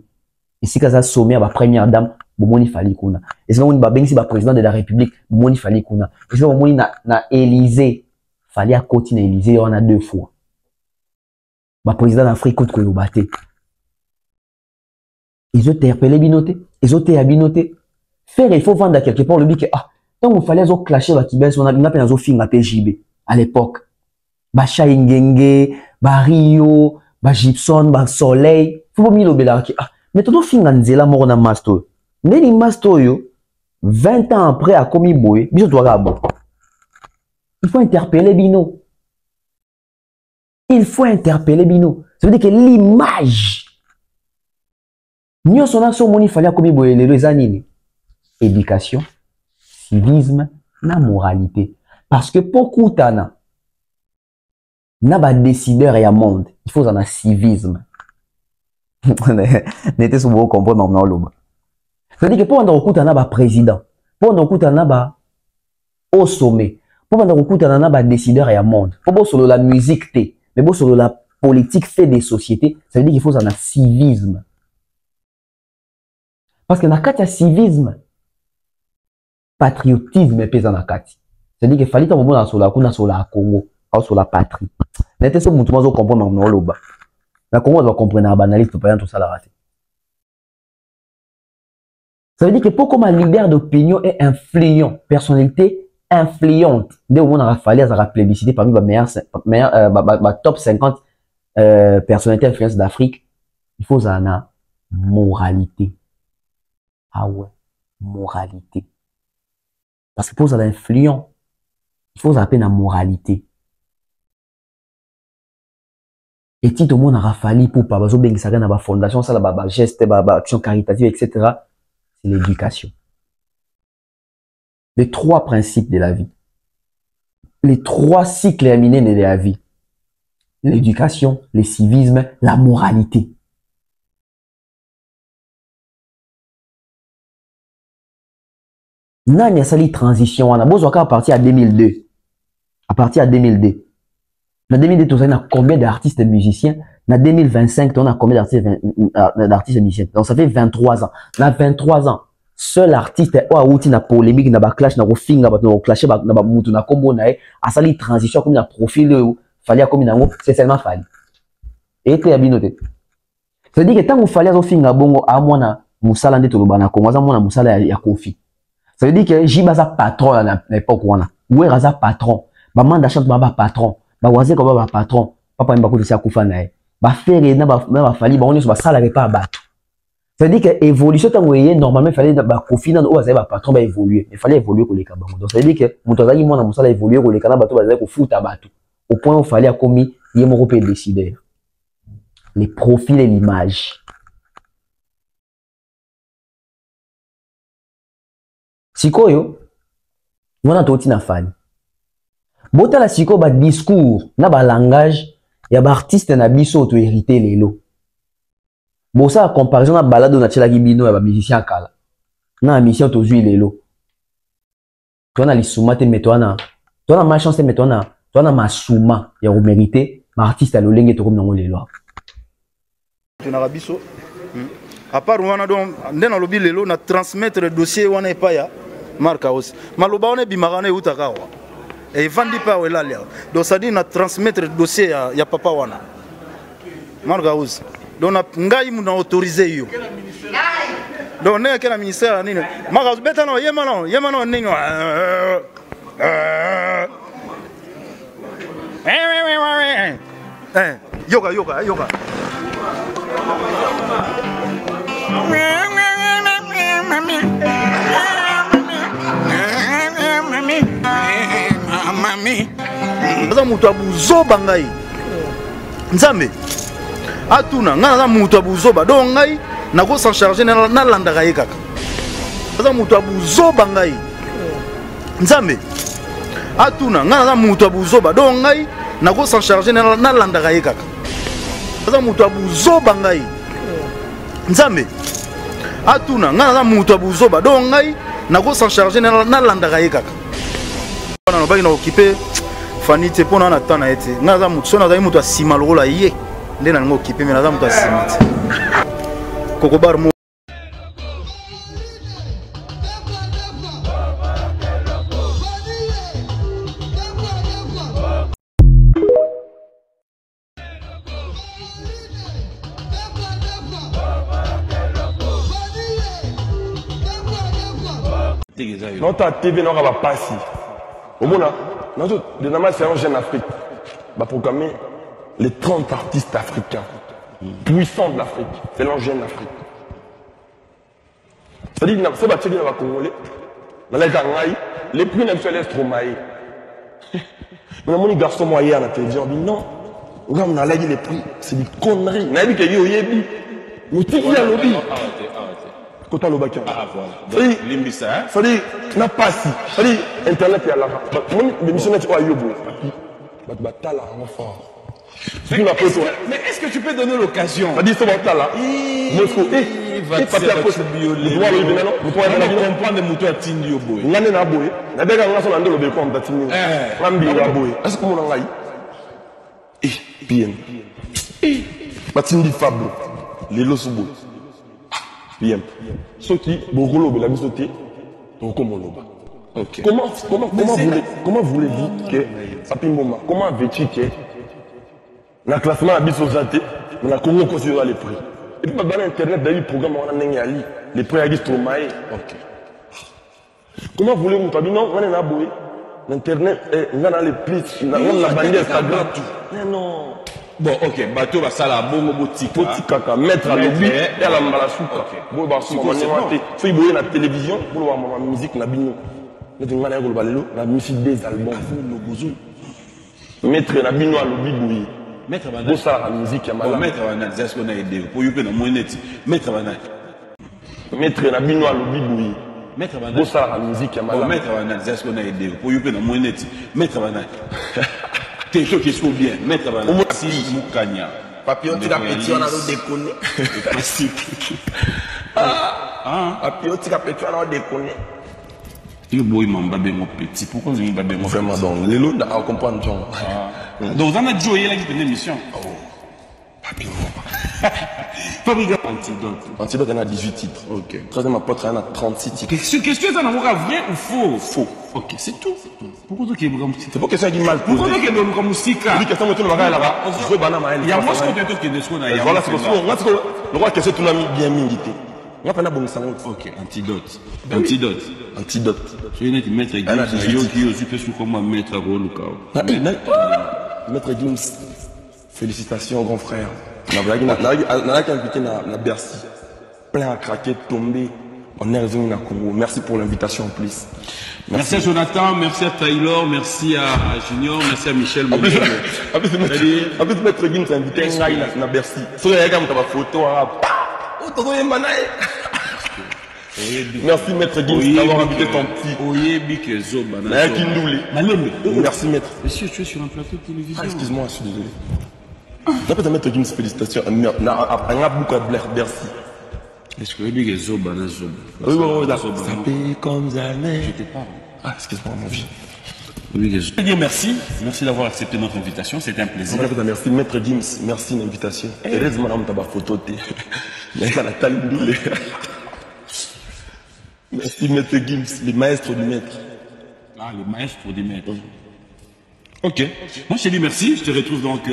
Et si ça sommet ba première dame Bomoni Fally kuna. Et c'est comme ba bengisi ba président de la République, Bomoni Fally kuna. Et c'est comme na Élysée, Fally a côté na Élysée on a 2 fois. Ba président d'Afrique contre Kolobate. Ils ont interpellé binoté, ils ont été abinoté. Faire il faut vendre à quelque part le but que ah, tant il fallait zo clasher ba Kibes on a bien appelé zo finga PJB à l'époque. Ba Chaingenge, ba Rio, ba Gibson, ba Soleil, faut pas mis le belaki ah, mais tout finga nzela moko na master. Neni master yo 20 ans après a commis boy, biso doit bon. Il faut interpeller bino. Il faut interpeller bino. Ça veut dire que l'image Nyo sona so moni Fally commis boy les années. Éducation, civisme, na moralité. Parce que pour koutana na ba décideur et à monde, il faut en a civisme. N'était sous beau comprendre maintenant l'homme. C'est-à-dire que pour on koutana ba président, pour on koutana ba au sommet, pour on koutana ba décideur et à monde. Pour solo la musique té, mais pour solo la politique fait des sociétés, ça veut dire qu'il faut en a civisme. Parce que na kati civisme, patriotisme pesa na kati. C'est-à-dire que Fally ta moment na sola kuna sola Congo, ou sur la patrie. N'était ce mutu mazo comprendre na loba. Na Congo doit comprendre na banaliste pas tout ça la raté. Ça veut dire que pour comme un leader d'opinion et influent, personnalité influente, dès au moment on a Fally à la plébiscité parmi les top 50 personnalités influentes d'Afrique, il faut en moralité. Ah ouais, moralité. Parce que pour ça l'influent, il faut appeler la moralité. Et si tout le monde a Fally pour pas besoin de ça dans fondation, ça la geste, action caritative, etc. C'est l'éducation. Les 3 principes de la vie. Les 3 cycles éminents de la vie. L'éducation, le civisme, la moralité. Nani a sali transition on a besoin à partir à 2002. À partir de 2002. En 2002, tu as combien d'artistes et musiciens? En 2025, tu as combien d'artistes et musiciens? Donc ça fait 23 ans. Dans 23 ans, seul artiste ou a outil na polémique na ba clash na rofinga ba na clasher na ba mutu na combo na a sali transition comme na profil Fally comme na c'est seulement Fally. Et tu as bien noté. Ça veut dire que tant que Fally rofinga bongo a mona musala ndé toloba na Congo, a mona musala ya Kofi. Ça veut dire que Jibaza patron à l'époque où on a. Où est patron? Ba manda chante ba patron. Ba waze ko ba patron. papa mba ko tsa kufa nae ba faire na fali ba on so ba sala pas bato. C'est-à-dire que évolution tant que normalement il fallait ba confiner ou ba patron ba évoluer, il fallait évoluer ko les kabango. Donc ça veut dire que mutazali mona musala évoluer ko les kana bato ba za ko futa bato. Au point où il fallait commis yemoko pe décider. Les profils et l'image. Sikoyo wana toti na fani. Bota la siko ba discours na ba langage ya ba artiste na biso auto hérité lelo. Bosa comparaison na balade na tshela ki bino ya ba musicien kala. Na mission to zui lelo. Tona lisuma te metona. Tona ma chance te metona. Tona masuma ya o mérité ma artiste lo lenge to comme nango lelo. Tona biso. À part wana donc ndena lobi lelo na transmettre dossier wana epaya marka aussi. Maloba on bimagane utakawa. Et vandi pas ou là. Donc ça dit na transmettre dossier ya papa wana. Marka aussi. Donc ngai mu na autoriser yo. Donc ne quel ministère nini. Marka beta no yemano nini. Yoga. Aza mutu abuzoba ngai nzambe atuna ngana za mutu abuzoba do ngai nako s'en charger na landaka ye kaka aza mutu abuzoba ngai nzambe atuna ngana za mutu abuzoba do ngai nako s'en charger na landaka ye kaka aza mutu abuzoba ngai nzambe atuna ngana za mutu abuzoba do ngai nako s'en charger na landaka ye kaka wana no baki na occuper fani te pona na tana ete ngana za mutu sona za mutu asima lokola ye nde na ngo occuper mais na za mutu asima te koko bar mo Notre TV n'a pas passé. Au moins, c'est un jeune Afrique. Va programmer les 30 artistes africains puissants de l'Afrique. C'est un jeune Afrique. C'est-à-dire que c'est bâti dans la Congolais. Dans les Gangaï, les prix ne sont pas trop maillés. Mais mon garçon moyen à la télévision dit non. On a dit les prix, c'est des conneries. On a dit qu'il y a des prix. On a dit qu'il y a des prix. Kota Lobaki. Ah, voilà. Limbissa. Ça dit, n'a pas si. Ça dit, Internet est à l'argent. Les missionnaires sont à Yobo. Batala, enfin. Mais est-ce que tu peux donner l'occasion? Ça dit, c'est Batala. Moscou. Il va te faire violé. On comprend des moutons à Tindi Yobo. On a un boy. On a un de l'obéi comme Tindi. On a un boy. Est-ce que mon angaï? Bien. Batindi Fablo. Les Losubo. Bien. Ceux qui Bogolo de la misoté, donc comment on va. Comment voulez-vous que Sapimoma, comment veux-tu que dans le classement à Bissosate, on a comment considérer les prix. Et puis dans l'internet d'ailleurs le programme on a ali les prix à Gistromaï. OK. Comment voulez-vous pas non on est aboué. L'internet on a les prix, on a la bannière Instagram. Non. Bon, ok, bateau va ça la bongo botika. Botika, mettre à l'objet et à la malasuka. Bon, bah, si vous voyez la télévision, vous voyez la musique, la bino. La musique des albums. Mettre la bino à l'objet. Mettre la musique, mettre la ce qu'on a aidé. Pour y avoir monnaie. Mettre la bino à l'objet. Mettre la musique, mettre ce qu'on a aidé. Pour y avoir monnaie. Mettre quelque chose qui se bien. Mettre si Moukanya. Papillon, tu l'as pété, on a déconné. Papillon, tu l'as pété, on a déconné. Tu boy mon babé mon petit. Pourquoi vous babé mon vraiment donc les lots à comprendre John. Donc on a joué là qui fait l'émission. Papillon. Fabricant Antidote. Antidote en a 18 titres. OK. Troisième apôtre en a 36 titres. Question est en amour vrai ou faux? Faux. OK, c'est tout. Pourquoi tu es comme c'est pas question qui mal posé. Pourquoi tu es comme musique? Oui, question de tout le bagage là-bas. Je bana maël. Il y a moi ce que tu es de ce qu'on a. Voilà, c'est pour ça. Le roi question tout n'a bien milité. On va pas bon ça. OK, Antidote. Antidote. Antidote. Je viens de mettre Gims. Yo qui aussi fait sur comment mettre à rôle ou Maître Gims. Félicitations, grand frère. On a invité na Bercy. Plein à craquer, tomber. On est revenu à Congo. Merci pour l'invitation en plus. Merci à Jonathan, merci à Taylor, merci à Junior, merci à Michel. En plus, Maître Gims a invité na Bercy. Si vous avez une photo, merci Maître Gims d'avoir invité ton petit. Merci Maître. Monsieur, tu es sur un plateau de télévision. Excuse-moi, je suis désolé. D'après Maître Gims, félicitations. On a beaucoup de Bercy. Est-ce que Big est Zoba, oui, d'accord. Ça paye comme jamais. Je te parle. Ah, excuse-moi, mon vieux. Je veux dire merci. Merci d'avoir accepté notre invitation. C'était un plaisir. Merci, Maître Gims. Merci de l'invitation. Heureusement, on t'a photo. Merci, Maître Gims, le maître du maître. Ah, le maître du maître. Ok. Moi, je te dis merci. Je te retrouve donc.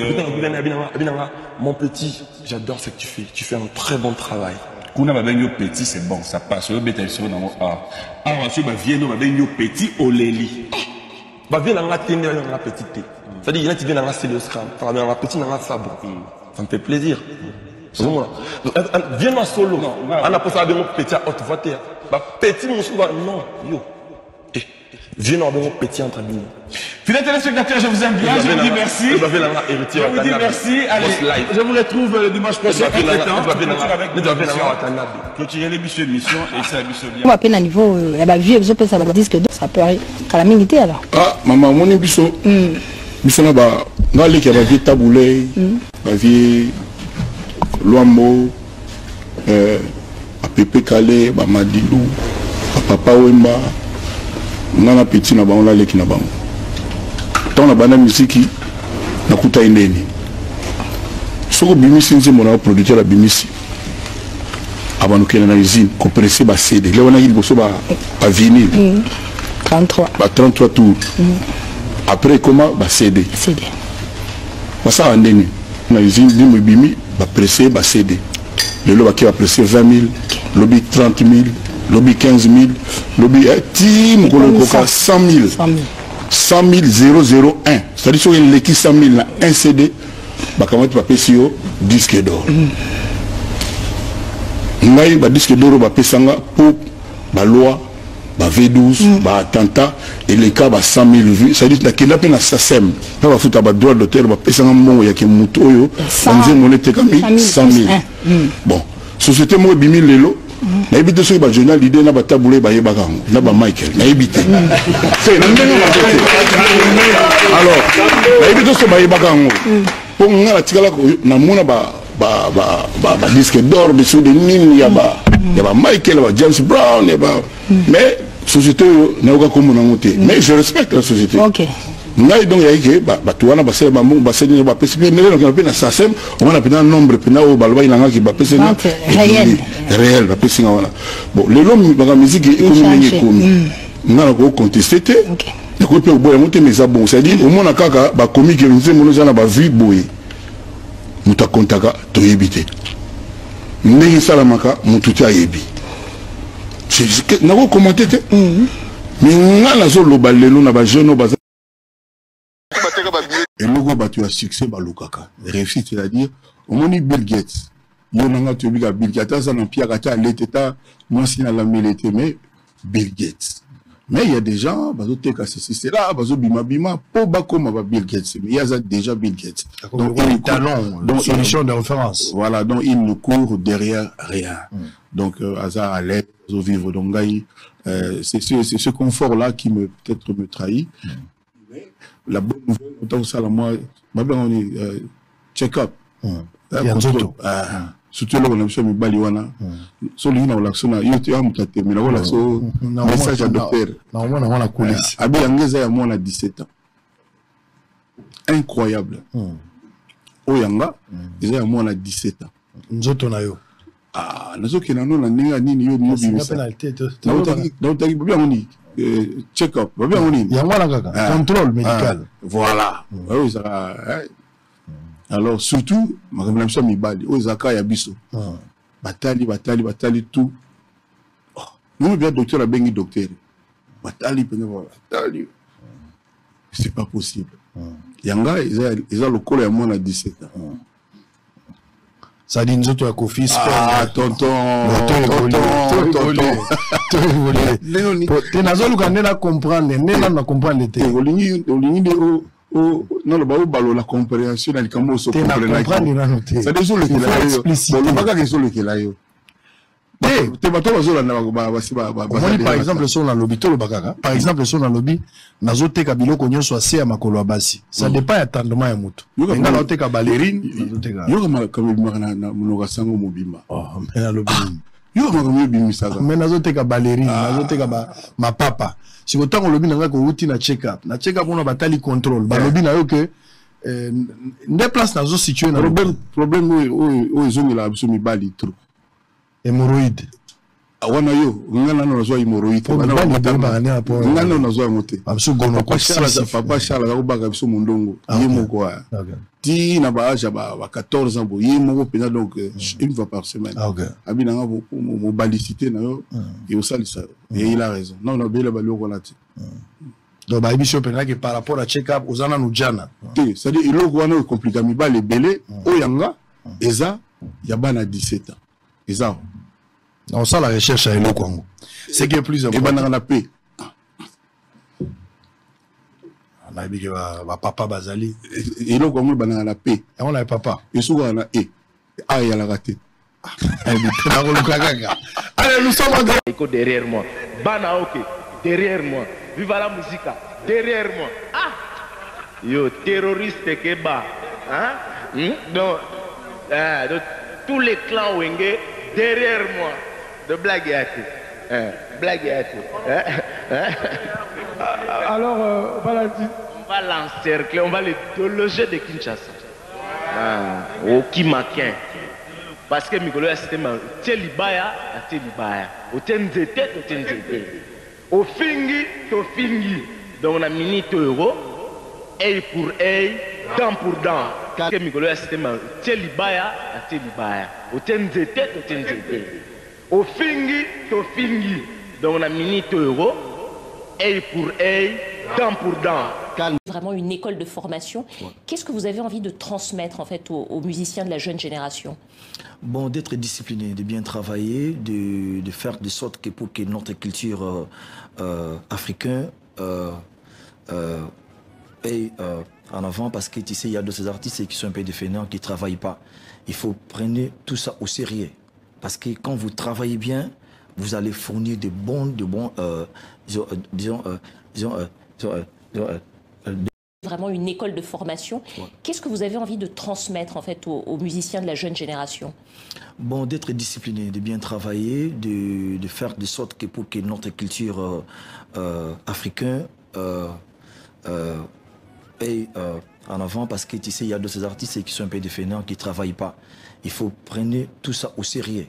Mon petit, j'adore ce que tu fais. Tu fais un très bon travail. Kuna babenyo petit, c'est bon, ça passe. Le bétail sur dans mon ah. Ah, monsieur bavieno babenyo petit oleli. Bavieno nga tende nga petit té. C'est-à-dire il y en a qui viennent dans le scram, enfin dans la petite dans la sabre. Ça me fait plaisir. Viens en solo. On a pas ça de mon petit à haute voiture. Ba petit mon souvent non, yo. Viens dans mon petit entre nous. Fidèles téléspectateurs, je vous aime bien, je vous dis merci. Je vous dis merci. Allez, je vous retrouve le dimanche prochain. Clôturer l'émission et c'est la mission bien. On va peine à niveau, il y a vie, je peux ça va disque ça peut aller. Calamité alors. Ah, maman, mon émission. Mission là-bas, dans les qui a vie taboulé, la vie Luambo, à Pépé Calais, à Madilou, à Papa Wemba. Nana petit na bango la leki na bango tant na bana musiki na kuta ineni soko bimisi nzembo na producteur la bimisi abanu kena na usine compresser ba CD le wana il boso ba vinyle 33 ba 33 tours après comment ba CD basa andeni na usine bimo bimi ba presser ba CD le lo ba ki ba presser 20 000 lobby 30 000 lobby 15 000, lobby team 100 000, 100 001. C'est-à-dire que l'équipe 100 000 na un CD, bah comment tu vas payer disque d'or. Ngai ba disque d'or ba pesanga pour ba loi, ba V12, ba attentat et les cas ba 100 000 vues. C'est-à-dire que la peine à SACEM, pas ba foutre ba droit d'auteur ba pesanga mongo ya ke muto yo, banze monete kami 100 000. Bon, société mo bimi lelo. Na évité ce que le journal l'idée n'a pas taboulé ba yebaka na ba Michael na évité c'est na ndenge alors na évité ce ba yebaka ngo pour ngala tikala ko na mona ba disque d'or de sous de mine ya ba Michael ba James Brown ya ba mais société na oka comme na ngoté mais je respecte la société. OK. Ngai donc ya ke ba tu wana ba sele ba mo ba sele ba pesi mais non que na SACEM on a pena nombre pena o ba loba ilanga ki ba pesi na réel ba pesi ngana bon le long ba musique économique comme ngana ko contester te ko pe boya monte mais ça bon c'est dire au moins kaka ba comique nzembo no zana ba vie boye muta kontaka to yebite ndenge salamaka mutu ta yebi c'est na ko commenter te mais ngana zo loba lelo na ba jeune ba et le tu as succès balukaka réussite c'est-à-dire au moins Bill Gates yonanga tu biga Bill Gates ça non pia kata l'état moi si na la milité mais Bill Gates mais il y a des gens bazo teka c'est là bazo bima po ba comme ba Bill Gates mais il y a déjà Bill Gates donc il talent donc solution de référence voilà donc il ne court derrière rien donc hasard à l'aide au vivre donc c'est ce confort là qui me peut-être me trahit. La bonne nouvelle, autant ça, moi, on est check-up. Surtout là, on a fait mes baliwana. Sur l'une, on a l'action, il y a un message à docteur. On a la coulisse. Abi Angeza, moi, on a 17 ans. Incroyable. Oyanga, déjà, moi, on a 17 ans. Nous autres, on a eu. Ah, nous autres, on a eu. Check-up, contrôle médical. Voilà. Alors, surtout, ma suis Mibali, Ozaka Yabiso. Batali, tout. Nous, bien, docteur, a bien docteur. Batali, c'est pas possible. Yanga, ils ont le col à moins à 17 ans. Ça dit nous autres à Kofi. Ah, tonton. Tu n'as pas comprendre. Ne comprendre l'été. Non, le ballon, la compréhension, la compréhension. Tu n'as comprendre. C'est des choses qui sont là. Par exemple, son dans lobby, par exemple, son dans lobby, nazote kabilo konyo soit c'est à makolo abasi. Ça dépend attendement ya mutu. Nga nazote ka ballerine, yo kama kabima na munoga sango mobimba. Oh, mais na lobby. Yo kama kabima bimisa. Mais nazote ka ballerine, nazote ka ma papa. Si autant lobby nanga ko uti na check up. Na check up on a batali contrôle. Ba lobby na yo que des places nazo situé na problème o ezongela biso mibali trop. Hémorroïde. Awana yo, ngana no nazo hémorroïde. Ngana no nazo moté. Absolu gono papa Charles ga ubaka biso mundongo. Yemo quoi. Ti na ba âge ba 14 ans bo yemo pena donc une fois par semaine. Abina nga mo balicité na yo et au salisa. Et il a raison. Non, bela balo ko lati. Donc ba émission pena que par rapport à check-up ozana no jana. C'est-à-dire il ko wana compliqué mi ba les belé o yanga eza yabana 17 ans. Eza on sent la recherche à Elo Congo. C'est qui est plus important. Et la paix. On a dit que papa Bazali. Elo Congo banana la paix. Et on a papa. Et souvent on a ah il y a la raté. Allez nous sommes en grand. Derrière moi. Bana ok. Derrière moi. Viva la musique. Derrière moi. Ah. Yo terroriste Keba. Hein? Donc tous les clans Wenge derrière moi. De blague à tout. Blague à tout. Alors, voilà. On va l'encercler, on va le déloger de Kinshasa. Au Kimakin. Parce que Mikolo a cité Telibaya, Telibaya. Au Tenzete, au Tenzete. Au Fingi, au Fingi. Donc on a minute euro. Œil pour œil, dent pour dent. Parce que Mikolo a cité Telibaya, Telibaya. Au Tenzete, au Tenzete. Au Fingi, au Fingi. Donc on a minute euro. Œil pour œil, dent pour dent. Vraiment une école de formation. Qu'est-ce que vous avez envie de transmettre en fait aux musiciens de la jeune génération? Bon, d'être discipliné, de bien travailler, de faire de sorte que pour que notre culture africaine aille en avant, parce que tu sais, il y a de ces artistes qui sont un peu des fainéants, qui ne travaillent pas. Il faut prendre tout ça au sérieux. Parce que quand vous travaillez bien, vous allez fournir de bons vraiment une école de formation. Qu'est-ce que vous avez envie de transmettre en fait aux musiciens de la jeune génération? Bon, d'être discipliné, de bien travailler, de faire de sorte que pour que notre culture africaine aille en avant, parce que tu sais, il y a de ces artistes qui sont un peu des fainéants, qui ne travaillent pas. Il faut prendre tout ça au sérieux.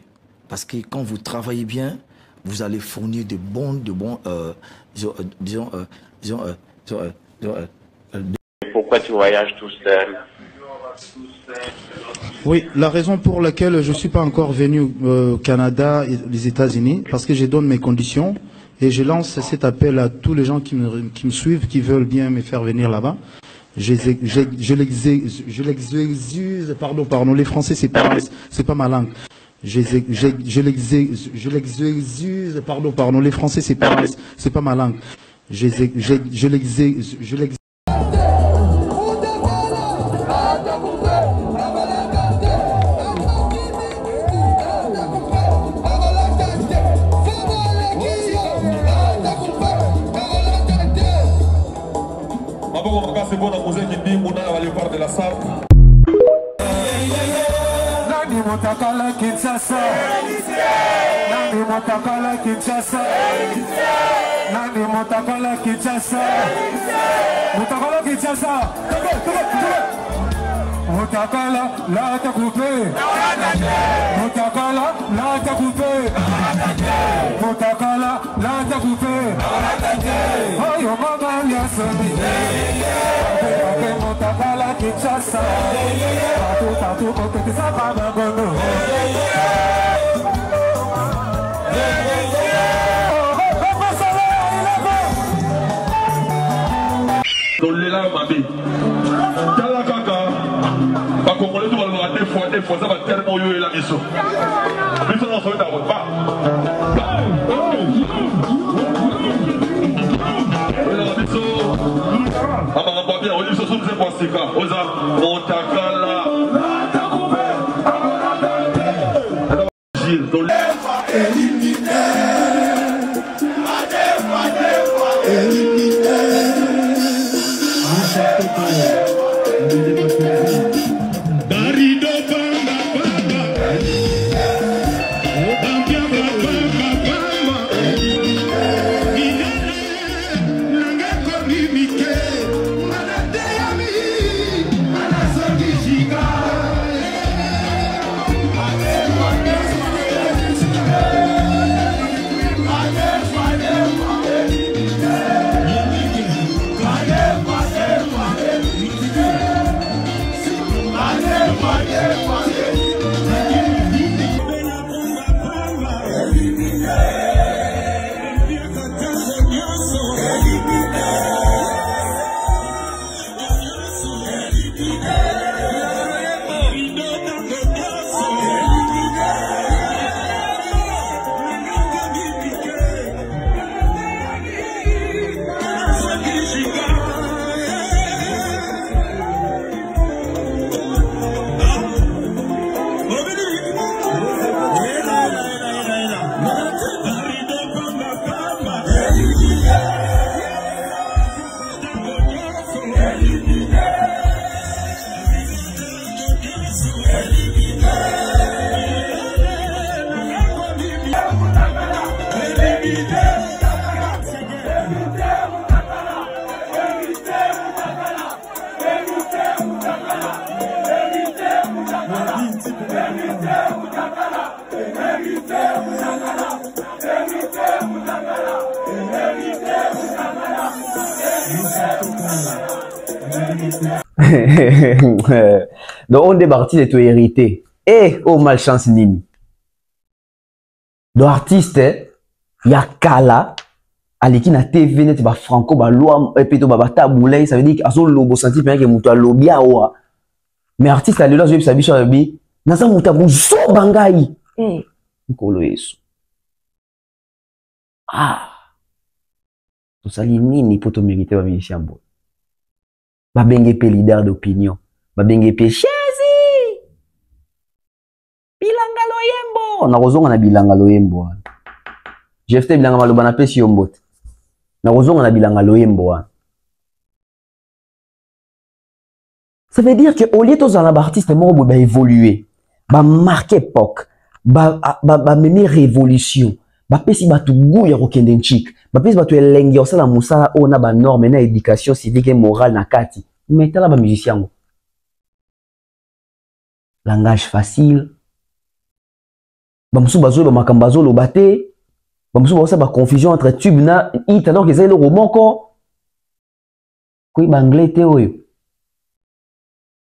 Parce que quand vous travaillez bien, vous allez fournir de bons Pourquoi tu voyages tout seul? Oui, la raison pour laquelle je ne suis pas encore venu au Canada et les États-Unis, parce que je donne mes conditions et je lance cet appel à tous les gens qui me suivent, qui veulent bien me faire venir là-bas. Je l'excuse, pardon, les Français, c'est pas ma langue. Je l'excuse, pardon, les Français, c'est pas ma langue. Je l'excuse. Motakala Kinshasa, Nandi Motakala Kinshasa, Nandi Motakala Kinshasa, Motakala Kinshasa, Motakala la ta coupé, Motakala la ta coupé, Motakala la ta coupé, oh yo mama yasoni, Motakala Kinshasa, partout côté que ça va m'agono. Dolela Mabé. Tala kaka. Ba Congolais tout va deux fois ça va tellement yo la mission. Mais ça on se met d'accord pas. Ah bah bien, on dit ce sont ces conséquences. Oza, on takala. Gilles, dans Donc on débarque de tout hérité. Eh, oh malchance nini. Donc artiste, ya kala, aliki na TV net ba franco ba loi et puis to ba taboulay, ça veut dire aso lobo senti bien que muto lobia wa. Mais artiste a lelo je sabi chabi, na sa muta bu so bangai. Eh, nkolo yesu. Ah. To sali nini poto mériter ba musicien bo. Ba benge pe leader d'opinion, ba benge pe chezi. Bilanga loyembo, na kozonga na bilanga loyembo. Jefte bilanga maloba na pesi yombote. Na kozonga na bilanga loyembo. Ça veut dire que au lieu de un artiste mort ba évoluer, ba marquer époque, ba mener révolution, ba pesi ba tu goût ya kokende nchik, ba pesi ba tu elengi osala musala ona ba norme na éducation civique et morale na kati. Mais tala ba musicien. Langage facile. Ba musu bazo ba makambazo lo baté. Ba musu ba ba confusion entre tube na hit alors que c'est le roman ko. Ko ba anglais te oyo.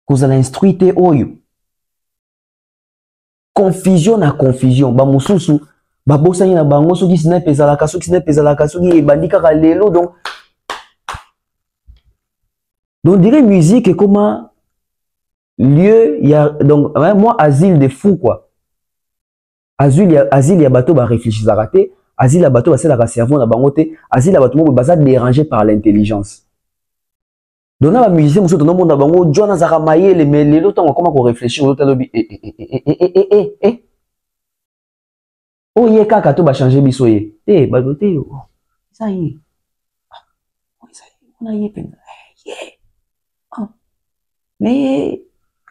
Kozala instruit te oyo. Confusion na confusion. Ba mususu ba bosani na bango soki snipe ezalaka soki ebandika ka lelo donc on dirait musique est comme un lieu, il y a donc moi asile de fou quoi. Asile il y a bateau ba réfléchir à rater, asile la bateau ba c'est la cerveau na bangote, asile la bateau mo ba dérangé par l'intelligence. Donc na ba musicien muso to no monde bango John Azara Mayele mais lelo temps comment qu'on réfléchir au talobi oh ye kaka to ba changer biso ye. Eh ba côté ça y. Oh ça y. On a y penza. Yeah. Mais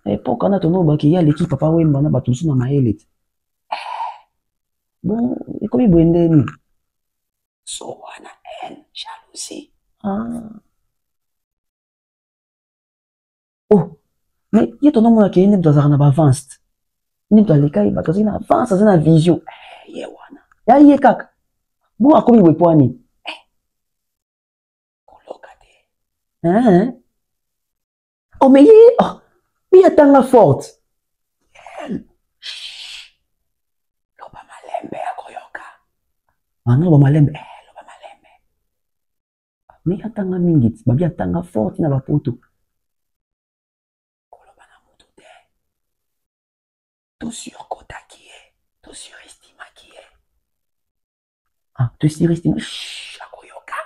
à l'époque, on a tourné il y a l'équipe papa Wemba na batusu na maele. Bon, et comme il brende so wana haine, jalousie. Ah. Oh, mais il y a ton nom qui est né dans un avance. Ni dans les cas, il va dans une avance, dans une vision. Eh, ye wana. Ya ye kaka. Bon, a comme il wepwani. Eh. Kolokate. Hein? Oh, mais il y a tant la forte. Loba malembe ya koyoka. Ana loba malembe, loba malembe. Mais il y a tant la mingit, il y a tant la forte na bapoto. Tout surcota qui est. Tout surestima qui est. Ah, tout surestima. Chut, akoyoka.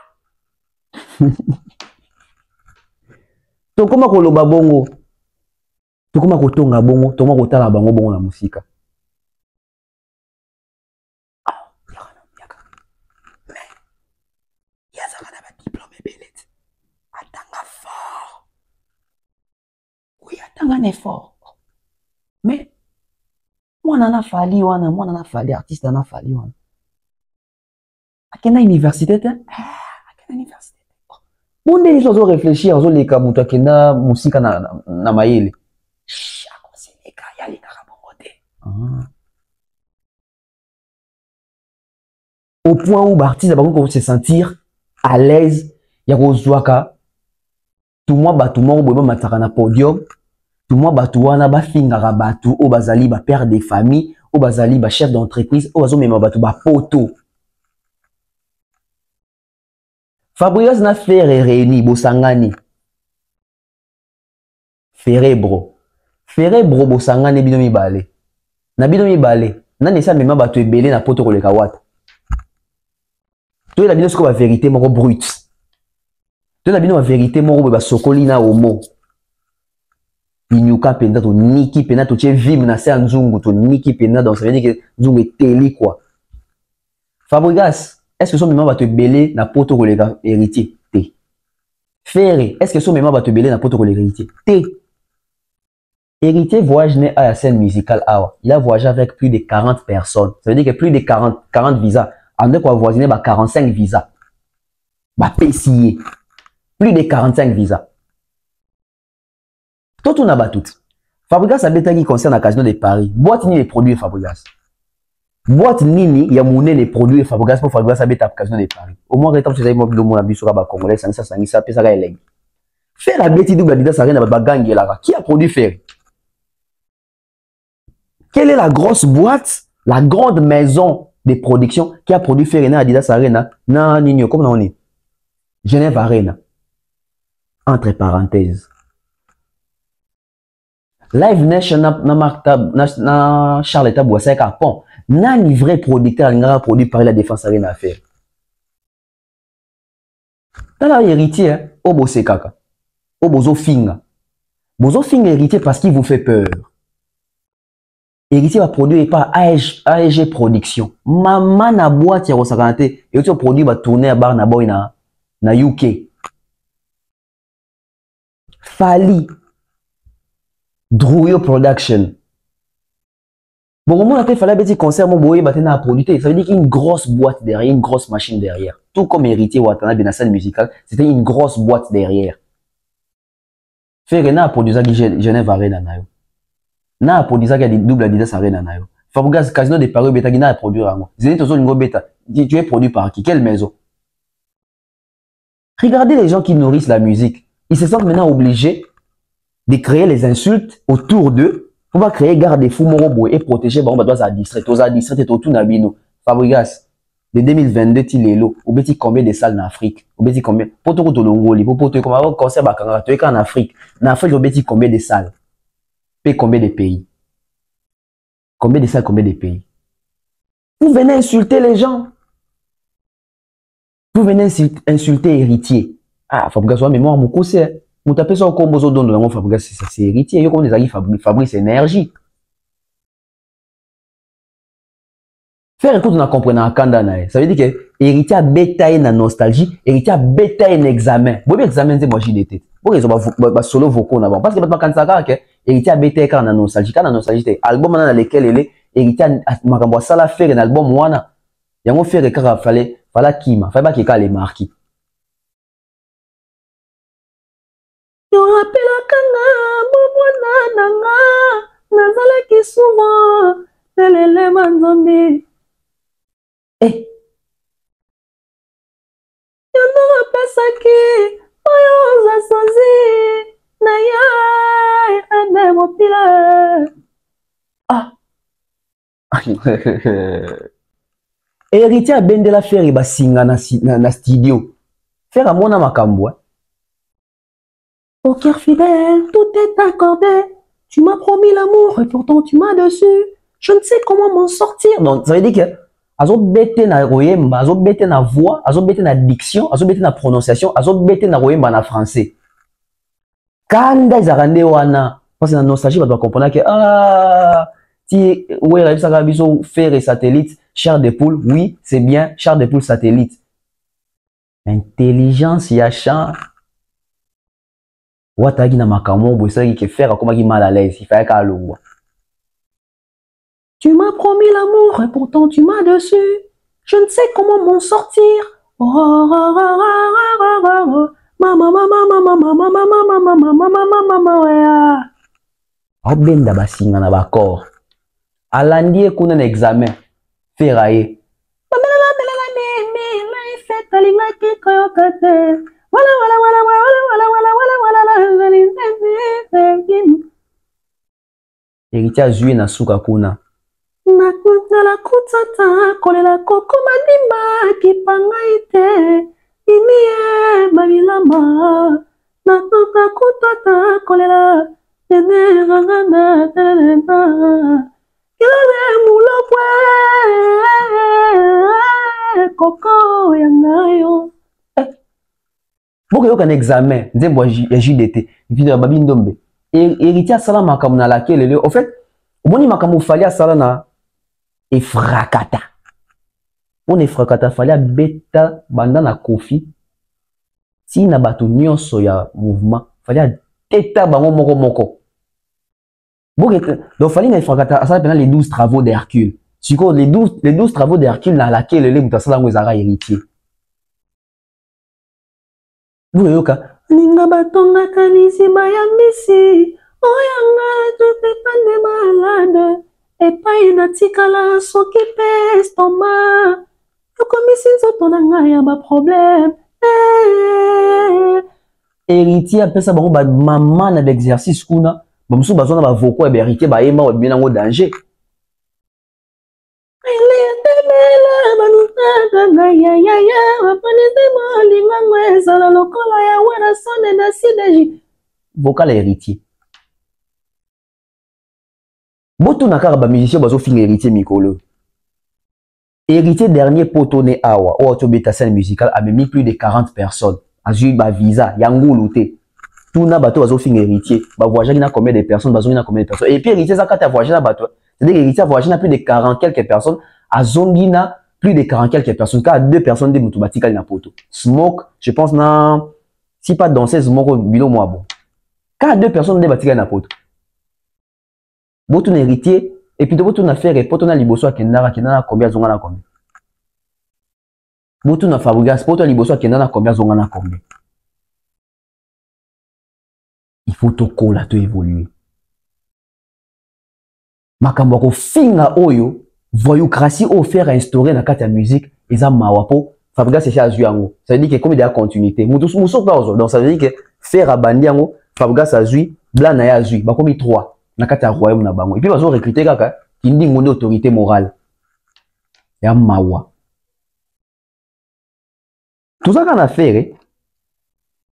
Tokoma koloba bongo. Tokoma kotonga bongo. Tokoma kotala bango bongo na musika. Ah, yaka. Mais, yazaka na ba diplôme belete. Atanga fort. Oui, atanga un effort. Mais, moi, nana fali wana, moi, nana fali, artiste, nana fali wana. Akena université, akena université. Bon, les gens ont réfléchi, ils ont les cas, mouta kena musika na maïle. Chako seneka, yali karabote. Au point où l'artiste a pas se sentir à l'aise, il y a rozwaka. Tout le monde, tout le monde, matara na podium. Tout le monde batu wana ba fingara batu o bazali ba père de famille o bazali ba chef d'entreprise o bazo mema batu ba poto. Fabrice na Ferre réuni bosangani. Ferebro bosangani bino mibale. Na bino mibale, na nesa mema batu ebele na poto koleka wata. To la bino sko ba vérité moko brute. To la bino ba vérité moko ba sokoli na homo. Inyuka penda to niki penda to tche vim na se nzungu to niki penda donc ça veut dire que nzungu est teli quoi. Fabregas, est-ce que son mémoire va te belé na poto kolega héritier? T. Ferré, est-ce que son mémoire va te belé na poto kolega héritier? T. Héritier voyage né à la scène musicale awa. Il a voyagé avec plus de 40 personnes. Ça veut dire que plus de 40 visas. En deux quoi voisiner 45 visas. Ba PCA. Plus de 45 visas. Tout on a battu. Fabregas a béta qui concerne la Casino de Paris. Boîte ni les produits Fabregas. Boîte nini ya mouné les produits Fabregas pour Fabregas a béta Casino de Paris. Au moins rétant c'est moi mon abi sur ba congolais ça pesa ka eleng. Faire la bêtise double Adidas Arena ba gangi là. Qui a produit Ferré? Quelle est la grosse boîte, la grande maison de production qui a produit Ferré na Adidas Arena na nino comme on est Genève Arena. Entre parenthèses. Live Nation na Charles Tabouassa Capon na ni vrai producteur n'a produit par la Défense Arena à faire. Dans la héritier au bossé kaka au bozo finga héritier parce qu'il vous fait peur. Héritier va produire par AEG Production. Maman na boîte ya rosakante et tu produit va tourner à bar na boy na UK. Fali Drouyo Production. Bon, comment on a fait un petit concert, mon boy, a produit. Ça veut dire qu'il y a une grosse boîte derrière, une grosse machine derrière. Tout comme héritier Watana de la scène musicale, c'était une grosse boîte derrière. Ferrena a produit ça qui Genève Arena nayo. Na a produit ça qui a double Adidas Arena nayo. Fabregas Casino de Paris beta qui n'a produit rango. Zénith Ozo Lingo beta. Tu es produit par qui? Quelle maison? Regardez les gens qui nourrissent la musique. Ils se sentent maintenant obligés de créer les insultes autour d'eux pour pas créer garde-fous morobo et protéger bon bah à distrait et tout nabino. Fabregas de 2022 tilelo ou beti combien de salles en Afrique ou beti combien pour tout le Longoli pour tout comme avoir concert bakanga tu es en Afrique au beti combien de salles et combien de pays combien de salles combien de pays vous venez insulter les gens vous venez insulter héritier ah Fabregas wa mémoire mon conseil vous tapez ça au combo zo don de Fabregas c'est héritier yo comme des amis Fabrice énergie faire écoute on a compris na kanda na ça veut dire que héritier a bétail na nostalgie héritier a bétail na examen bon examen c'est moi j'y était bon ils ont ba solo vocaux na bon parce que pas quand ça que héritier a bétail quand na nostalgie c'est album dans lequel il est héritier makambo ça la faire un album wana yango faire ka fallait kima fallait pas que ka les marquis yo appela kanga mwana nanga nazala ki souvent telele manzombi eh yano pesaki oyo zasozi na ya ane mopila ah héritier a bendela faire basinga na studio faire amona makambo. Au cœur fidèle, tout est accordé. tu m'as promis l'amour et pourtant tu m'as déçu. Je ne sais comment m'en sortir. Donc, ça veut dire que azot bete na royemba, azot bete na voix, azot bete na diction, azot bete na prononciation, azot bete na royemba na français. Quand ils arrêtent wana, parce que la nostalgie va comprendre que si ouais la ça biso faire et satellite, chair de poule, oui c'est bien, chair de poule satellite. Intelligence ya chat. Watagi na makamo bo ça qui faire comme qui mal à l'aise, il fallait qu'à l'eau. Tu m'as promis l'amour et pourtant tu m'as déçu. Je ne sais comment m'en sortir. Obenda basinga na bakor. Alandi kuna na examen. Feraye. Héritier azui na suka kuna. Nakutala kutata kolela koko madimba kipanga ite inie mabilama nakutala kutata kolela tene rangana tena kilole mulopwe koko yangayo boko yoka na examen nzembo ya JDT video babi ndombe héritier sala makamu na laquelle le au fait omoni makamu fali asala na efrakata. On efrakata fallait beta banda na kofi. Si na batu nyonso ya mouvement, fallait teta bango moko. Donc fallait na efrakata ça pendant les 12 travaux d'Hercule. Siko les 12 travaux d'Hercule dans laquelle le mutasala ngozara héritier. Vous yoka ninga batonga kanisi bayambisi oyanga tupepande malade. Et pas une tikala soki pe estoma. Yokomisi nzoto na ngai ya ba problème. Héritier apesa bango ba maman na l'exercice kuna. Ba musu bazona ba voko e héritier ba yema ba binango danger. Ele temela banuta na ya bapanese mo linga ngweza la lokola ya wera sonne na sideji. Vocal héritier. Boto na kara ba musicien bazo finir héritier mikolo. Héritier dernier potoné awa o autobeta scène musicale a mis plus de 40 personnes. Azui ba visa yangulu te. Tout na bato bazo finir héritier. Ba voyager na combien de personnes, bazo na combien de personnes. Et puis héritier ça quand tu voyager na bato. C'est-à-dire héritier voyager na plus de 40 quelques personnes, azongi na plus de 40 quelques personnes car deux personnes de mutubatika na poto. Smoke, je pense na si pas danser smoke bilo moi bon. Car deux personnes de batika na poto. Boto na héritier et puis de boto na faire et poto na liboso akendara kendana combien zonga na combien. Boto na Fabregas poto liboso akendana combien zonga na combien. Il faut toko la to évoluer. Makambo ko finga oyo voyoucratie au faire instaurer na kati ya musique eza mawapo Fabregas c'est chez yango. Ça veut dire que comme il y a continuité. Muso pas donc ça veut dire que faire abandi yango Fabregas azui blanc na ya azui ba komi 3 na kati ya royaume na bango. Et puis bazo recruter kaka kindi ngone autorité morale. Ya mawa. Tout ça qu'on a fait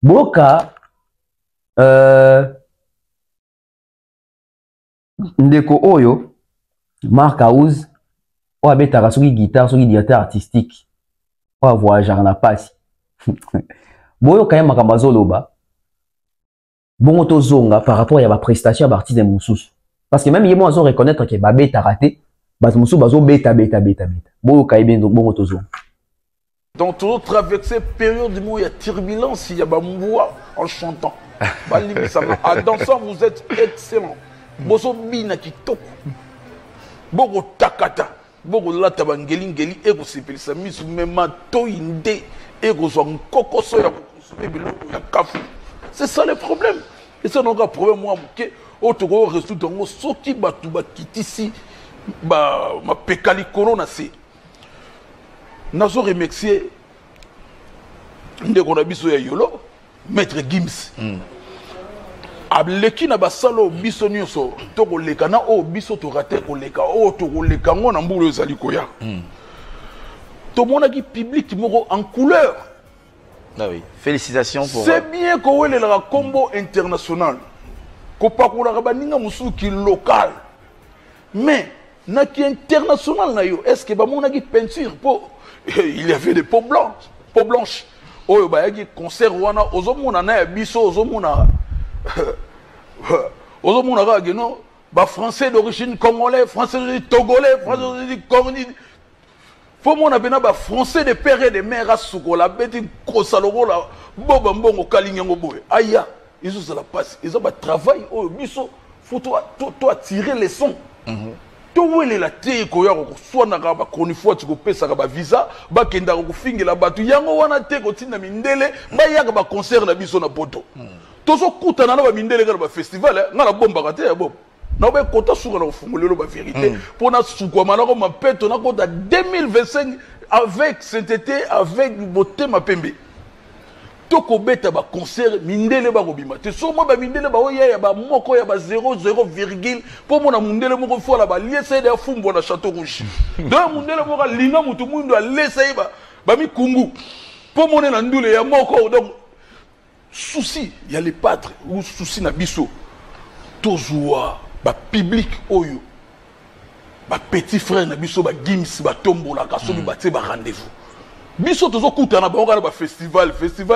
boka ndeko oyo Mark House o abetaka soki guitare soki directeur artistique o voyager na passe boyo kaya makambo azoloba bongo tozonga par rapport à la prestation à partir des moussus parce que même yemo azo reconnaître que ba beta raté ba moussus bazo beta boyo kaya bien bongo tozonga. Donc toujours traverser période où il y a turbulence, il y a bamboua en chantant. En dansant, vous êtes excellent. Boso bina kitoko. Bogo takata. Bogo lata bangelingeli ego sepelisa misu mema toinde ego zong kokoso ya konsumer biloko ya kafu. C'est ça le problème. Et c'est donc un problème moi que autogo résoudre ngo soki batu bakitisi ba ma pekali corona c'est nazo remercier ndeko na biso ya yolo maître Gims ableki na basalo biso nyonso to koleka na o biso to rater koleka o to koleka ngo na mbulu ezali koya to mona ki public moko en couleur. Ah oui, félicitations pour c'est bien ko wele la combo international kopakola baninga musu ki local mais na ki international na yo est-ce que ba mona ki peinture pour il y avait des peaux blanches oyo ba yaki concert wana ozomona na biso ozomona ka geno ba français d'origine congolais français d'origine togolais français d'origine congolais faut mon abena ba français de père et de mère asukola beti kosaloko la boba mbongo kalingo boye aya ils ont la passe ils ont ba travail au biso faut toi tirer les sons to wele la te ko ya ko swana ka ba konifo ti ko pesa ka ba visa ba kenda ko fingela batu yango wana te ko tinda mindele ba ya ka ba concert na biso na poto to so kutana na ba mindele ka ba festival ngala bomba ka te ya bobo na ba kota suka na fungulelo ba vérité pour na suka manako mapeto na kota 2025 avec cet été avec beauté ma pembe to ko beta ba concert mindele ba ko bima te so mo ba mindele ba oya ya ba moko ya ba 0,0 pour mon mindele moko fo la ba liese de fumbo na Château Rouge donc mindele moko linga mutu mundu a laisser ba mi kungu pour mon na ndule ya moko donc souci il y a les pâtres ou souci na biso tozua ba public oyo ba petit frère na biso ba Gims ba tombola ka so ba te ba rendez-vous biso tozo kutana ba ngala ba festival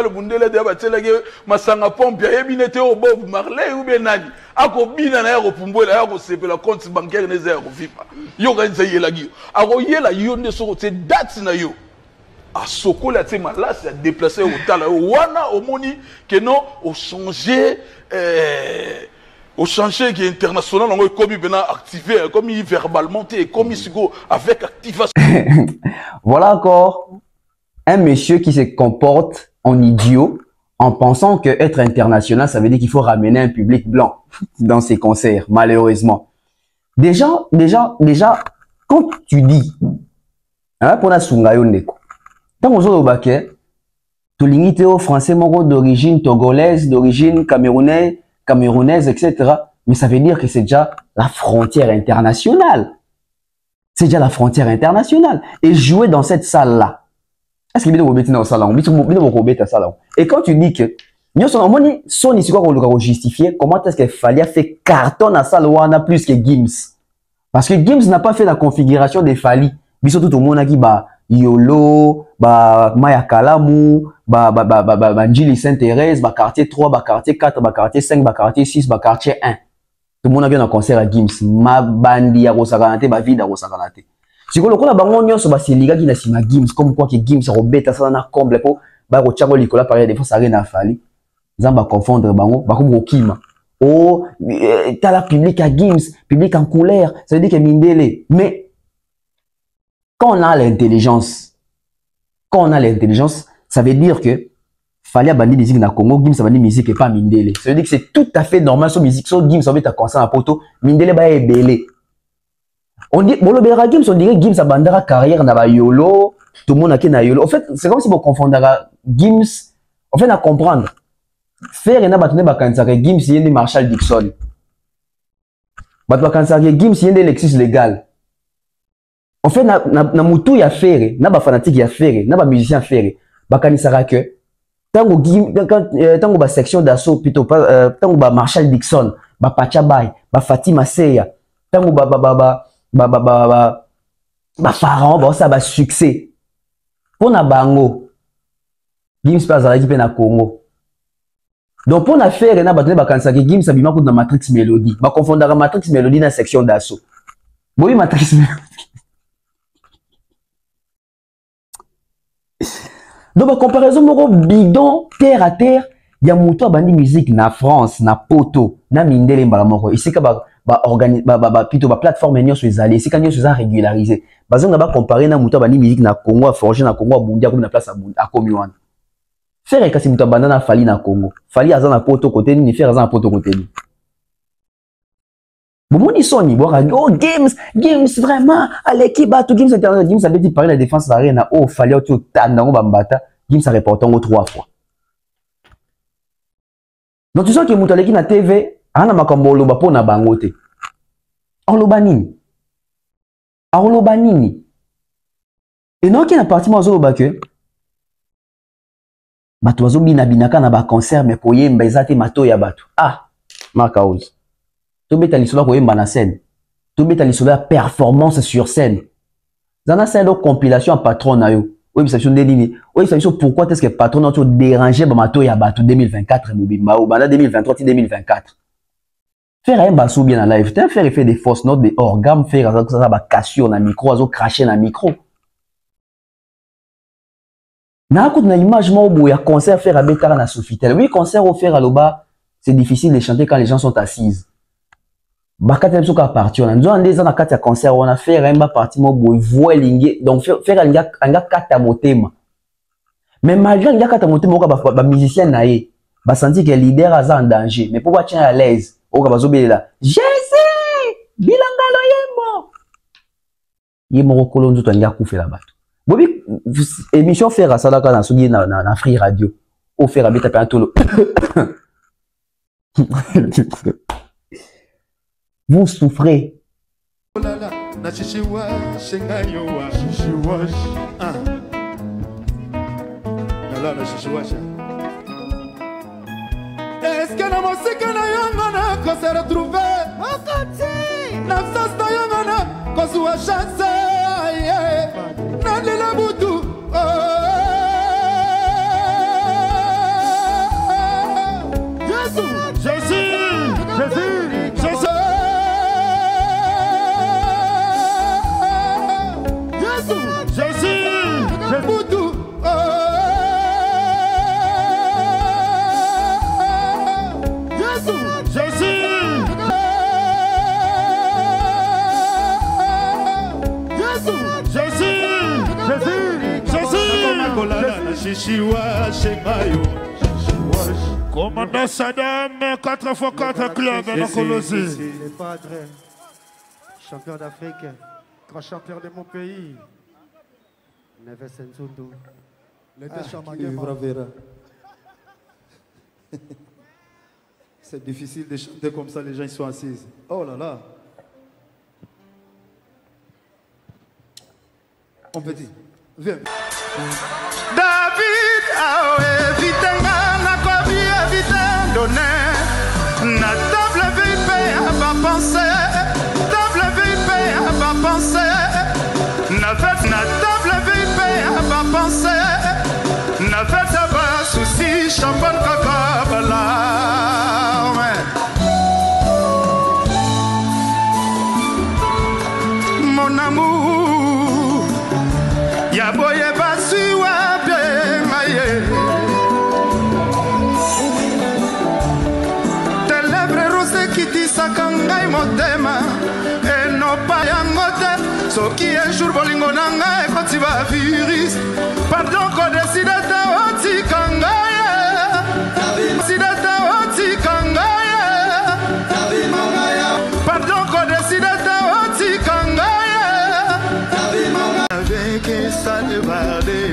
bundele de ba telege masanga pompe ya binete o Bob Marley ou bien nani ako bina na ya ko pumbwela ya ko sepela compte bancaire ne za ko vipa yo ga nze yela gi ako yela yo nde so te date na yo a sokola te malasi a déplacer au tala wana omoni que non au changer au changer qui est international, on est comme il activé, comme il verbalement, comme il avec activation. Voilà encore un monsieur qui se comporte en idiot en pensant que être international, ça veut dire qu'il faut ramener un public blanc dans ses concerts, malheureusement. Déjà, quand tu dis, pour la Sungayo Neko, tant qu'on au baquet, tu limites au français d'origine togolaise, d'origine camerounaise, etc. Mais ça veut dire que c'est déjà la frontière internationale. C'est déjà la frontière internationale. Et jouer dans cette salle-là. Est-ce qu'il y a dans salon? Et quand tu dis que son histoire qu'on justifier, comment est-ce qu'il fallait faire carton à salle a plus que Gims? Parce que Gims n'a pas fait la configuration des Fali. Mais surtout tout le monde a dit Yolo, Maya Kalamu, Njili Sainte-Thérèse, quartier 3, quartier 4, quartier 5, quartier 6, quartier 1. Tout le monde a bien un concert à Gims. Ma bandi à Rosaganate, ma vie à Rosaganate. Si vous avez un bangon, c'est les gars qui n'ont pas Gims, comme quoi que Gims a robé, ça n'a comble pour, Rocharo Nicolas, pareil, des fois, ça n'a rien à faire. Ils vont confondre bangon, comme Rokima. Oh, t'as la public à Gims, public en couleur, ça veut dire que Mindele. Mais, quand on a l'intelligence, ça veut dire que fallait bandi musique na Congo, Gims a bandi musique et pas Mindele. Ça veut dire que c'est tout à fait normal sur musique, sur Gims a mis ta concert à poto, Mindele ba belé. On dit, bon, le Gims, on dirait Gims a bandera carrière na ba yolo, tout le monde a qui na yolo. En fait, c'est comme si vous confondez Gims, en fait, à comprendre. Faire et na batune ba kansake Gims yende Marshall Dixon. Batwa kansake Gims yende Lexus légal. En fait, na mutu ya faire, na ba fanatique ya faire, na ba musicien faire, ba kanisara que tango ba section d'assaut plutôt pas tango ba Marshall Dixon, ba Pachabay, ba Fatima Seya, tango ba Pharaon, ba ça ba succès. Pour na bango, Gims pas à na Congo. Donc pour na faire na ba tene ba kanisara que Gims abima ko na Matrix Melody, ba confondra Matrix Melody na section d'assaut. Boyi Matrix Melody. Donc, la comparaison bidon, terre à terre, il y a mon bandi musique na France, na poto, na mindele mbalamoko. Ici, plutôt la plateforme est sur les alliés, ici, quand ils sont régularisés. Parce qu'on a comparé na mouta bandi musique na Congo, à forger na Congo, à Bundia, comme na place à Komiwan. Faire que si mouta banda na Fali na Congo. Fali azan na poto côté ni, faire azan na poto côté ni. Bon, ils sont ni, oh, Gims, vraiment, à l'équipe, tout Gims international, Gims avait dit parler de la défense arena, oh, fallait tout tandango bambata, Gims a réporté en 3 fois. Donc, tu sens que Moutaleki na TV, ana makambo loba po na bangote. Oloba nini? Et non, qui n'a parti moi oloba que, bato bazo bina binaka na ba concert, mais pour yemba ezate mato ya bato. Ah! Marcaus. Tu beta l'histoire pour une scène. Tu beta l'histoire performance sur scène. Zana c'est une compilation en patron na yo. Oui, ça sonne des oui, ça pourquoi est-ce que patron a dérangé bamato ya bato 2024 mobimba ou banda 2023 2024. Faire un bassou bien en live, t'as faire effet des fausses notes des organes, faire ça ba cassure na micro, azo cracher na micro. Na kout na image mo boya concert faire à Betara na Sofitel. Oui, concert au faire à Loba, c'est difficile de chanter quand les gens sont assises. Bakata mso ka partir on a des ans na kati ya concert on a fait remba parti mo boy voix lingue donc faire anga kata motema mais malgré anga kata motema ka ba musicien na ye ba senti que leader aza en danger mais pour ba tient à l'aise o ka bazobelela Jésus bilangalo yemo kolon nzuto anga kufela bato bobi émission faire ça là na sogi na Free Radio au faire abeta pe antolo vous souffrez. Est-ce que na mosika na yango na ko se retrouver na sas na yango na ko suwa chance na lela butu Jésus Commandant Saddam, 4x4 club dans Colosie. Les padres, champion d'Afrique, grand champion de mon pays. Neves Nzundu. C'est difficile de chanter comme ça, les gens ils sont assis. Oh là là. On peut dire. Viens. David a évité la copie, évité donner. Na table VIP à pas penser. Table VIP à pas penser. Na table VIP à pas penser. Na fête pas souci, champagne caca bala. Mon amour, ya boye basi wape maye. Tes lèvres roses qui disent kangai motema et non pas yangote. So qui un jour bolingo nanga e koti ba virus. Pardon ko décide ta oti kangaya. Décide ta oti kangaya. Pardon ko décide ta oti kangaya. Avec ça de barder,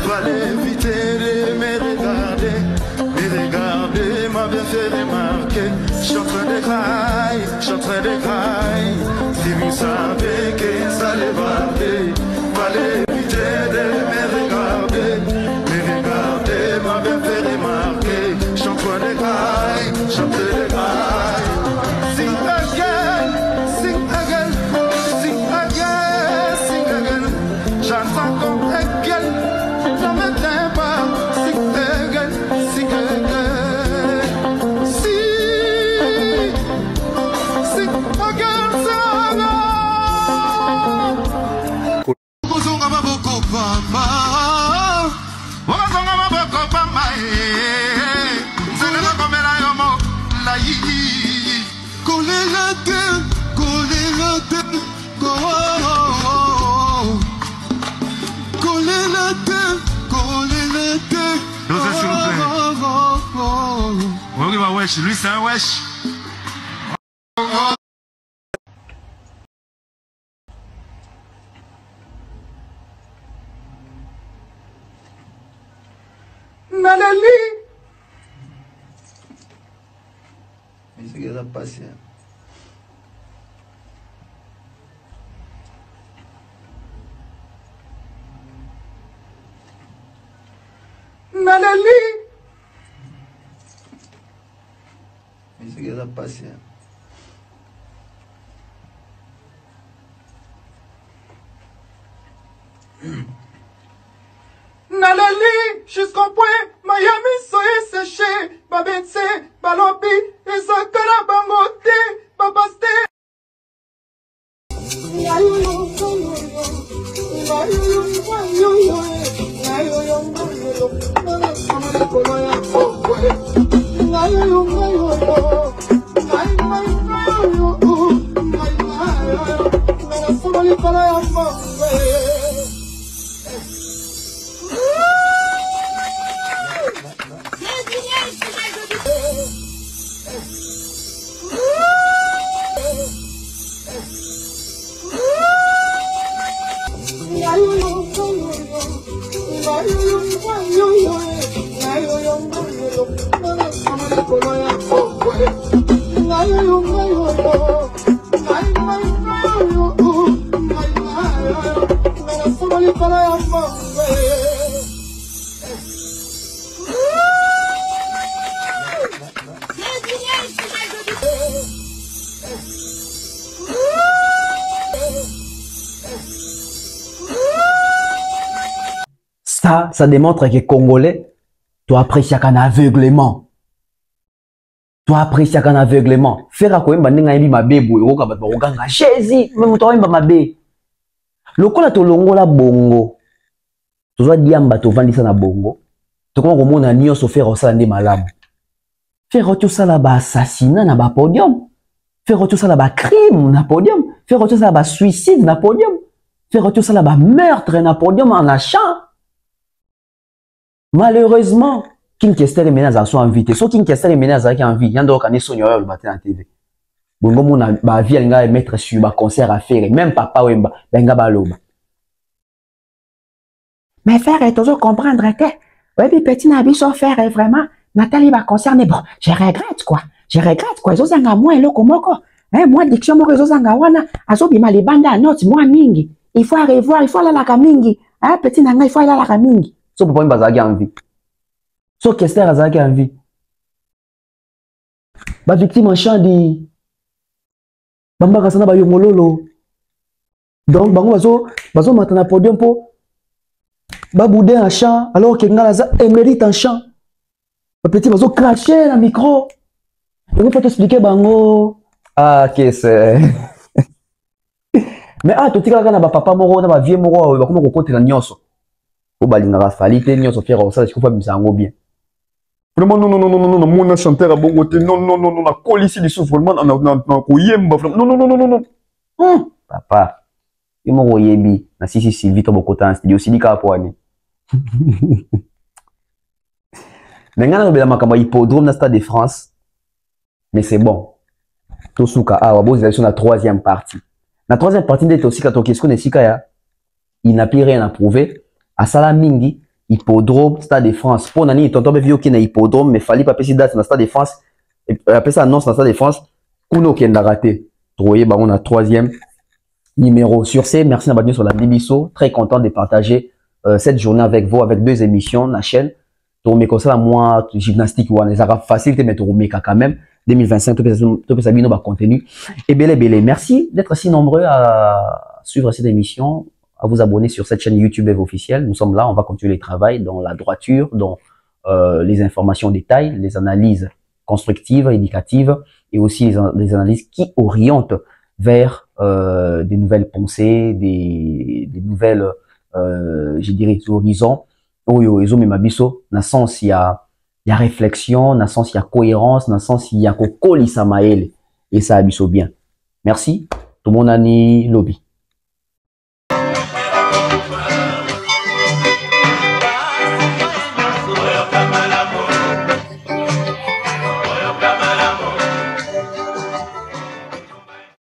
fallait éviter de me regarder. Me regarder m'a bien fait remarquer. Je suis en train de crailler, je suis en train de crailler. Si vous savez que ça de barder, fallait éviter de me regarder. Me regarder m'a bien fait remarquer. Je suis en train de crailler, je suis en train de crailler. Sing again, sing again, sing again, sing again. J'entends comme again, j'en m'éteins pas. Sing again, sing again. Sing again, sing again. Kuzunga maboko pamba, wakazunga maboko pamba. Zenga komela yomo la yi. Kolelate, kolelate, kolelate, kolelate. Dosez s'il vous plaît. Oui, bah wesh, lui c'est un wesh. Nalali. Mais c'est que ça passe. Nalali. Mais c'est que ça passe. Nalali, jusqu'au point, Miami soye séché, Babetse, Balobi, Ezakara Bangote, Babaste. Ça démontre que les Congolais, tu apprécies un aveuglement. Tu apprécies un aveuglement. Faire à quoi mbandinga ybi mabé boy oka bat baganga chezi même to yba mabé. Lokola to longola bongo. To zo diamba to vandisa na bongo. To koma komona nyonso faire osala nde malamu. Faire oto sala ba assassinat na ba podium. Faire oto sala ba crime na podium. Faire oto sala ba suicide na podium. Faire oto sala ba meurtre na podium en achat. Malheureusement, King Kester et Ménaz sont invités. So King Kester et Ménaz qui en vie, yando kané sonyo le matin en TV. Bongo mona ba vie nga mettre sur ba concert à faire, même papa wemba benga baloba. Mais frère, et toujours comprendre que ouais puis petit na biso faire vraiment Nathalie va concerner bon, je regrette quoi. Zo zanga moi et loko moko. Moi diction mo zo zanga wana azobi ma libanda note moi mingi. Il faut revoir, il faut la ka mingi. Petit na nga il faut la ka mingi. So papa wemba zaki en vie. So Kester azaki en vie. Ba victime en champ di bamba kasana ba yongololo. Donc bango bazo matana podium po ba boudé en champ alors que ngala émérite en champ. Ba petit bazo cracher la micro. Et vous pouvez t'expliquer bango. Ah Kester. Mais ah totika kana ba papa moko na ba vieux moko ba kuma kokotela nyonso. O balinga falite nyonso fiera osala sikofa bisango bien. Vraiment, non, mon chanteur a bon côté. Non, la colle ici, les souffres, vraiment, non. Papa, il m'a dit, si, Sylvie, tu as beaucoup de temps, c'est aussi dit qu'à poigner. Maintenant, on a un hippodrome dans le Stade de France, mais c'est bon. Tout ce qu'il y a, c'est la troisième partie. La troisième partie, c'est aussi quand il n'a plus rien à prouver. À Salamingi, hippodrome, Stade de France. Pour nani, tonton be vieux qui na hippodrome, mais fallait pas passer date dans Stade de France. Et après ça annonce dans Stade de France. Kuno qui n'a raté. Troyer, bah on a troisième numéro. Sur ce, merci d'avoir sur la Bibiso. Très content de partager cette journée avec vous, avec deux émissions na chaîne. Tourmer comme ça, moi, gymnastique ou les arabes facile, mais tourmer quand même. 2025, tout peut s'habiller dans contenu. Et belé. Merci d'être si nombreux à suivre cette émission, à vous abonner sur cette chaîne YouTube officielle. Nous sommes là, on va continuer le travail dans la droiture, dans les informations détails, les analyses constructives, éducatives et aussi les analyses qui orientent vers des nouvelles pensées, des nouvelles, je dirais, horizons. Oyo, ezo memabiso, na sens il y a réflexion, na sens il y a cohérence, na sens il y a kokoli samaele et ça abiso bien. Merci. Tout mon ami lobby.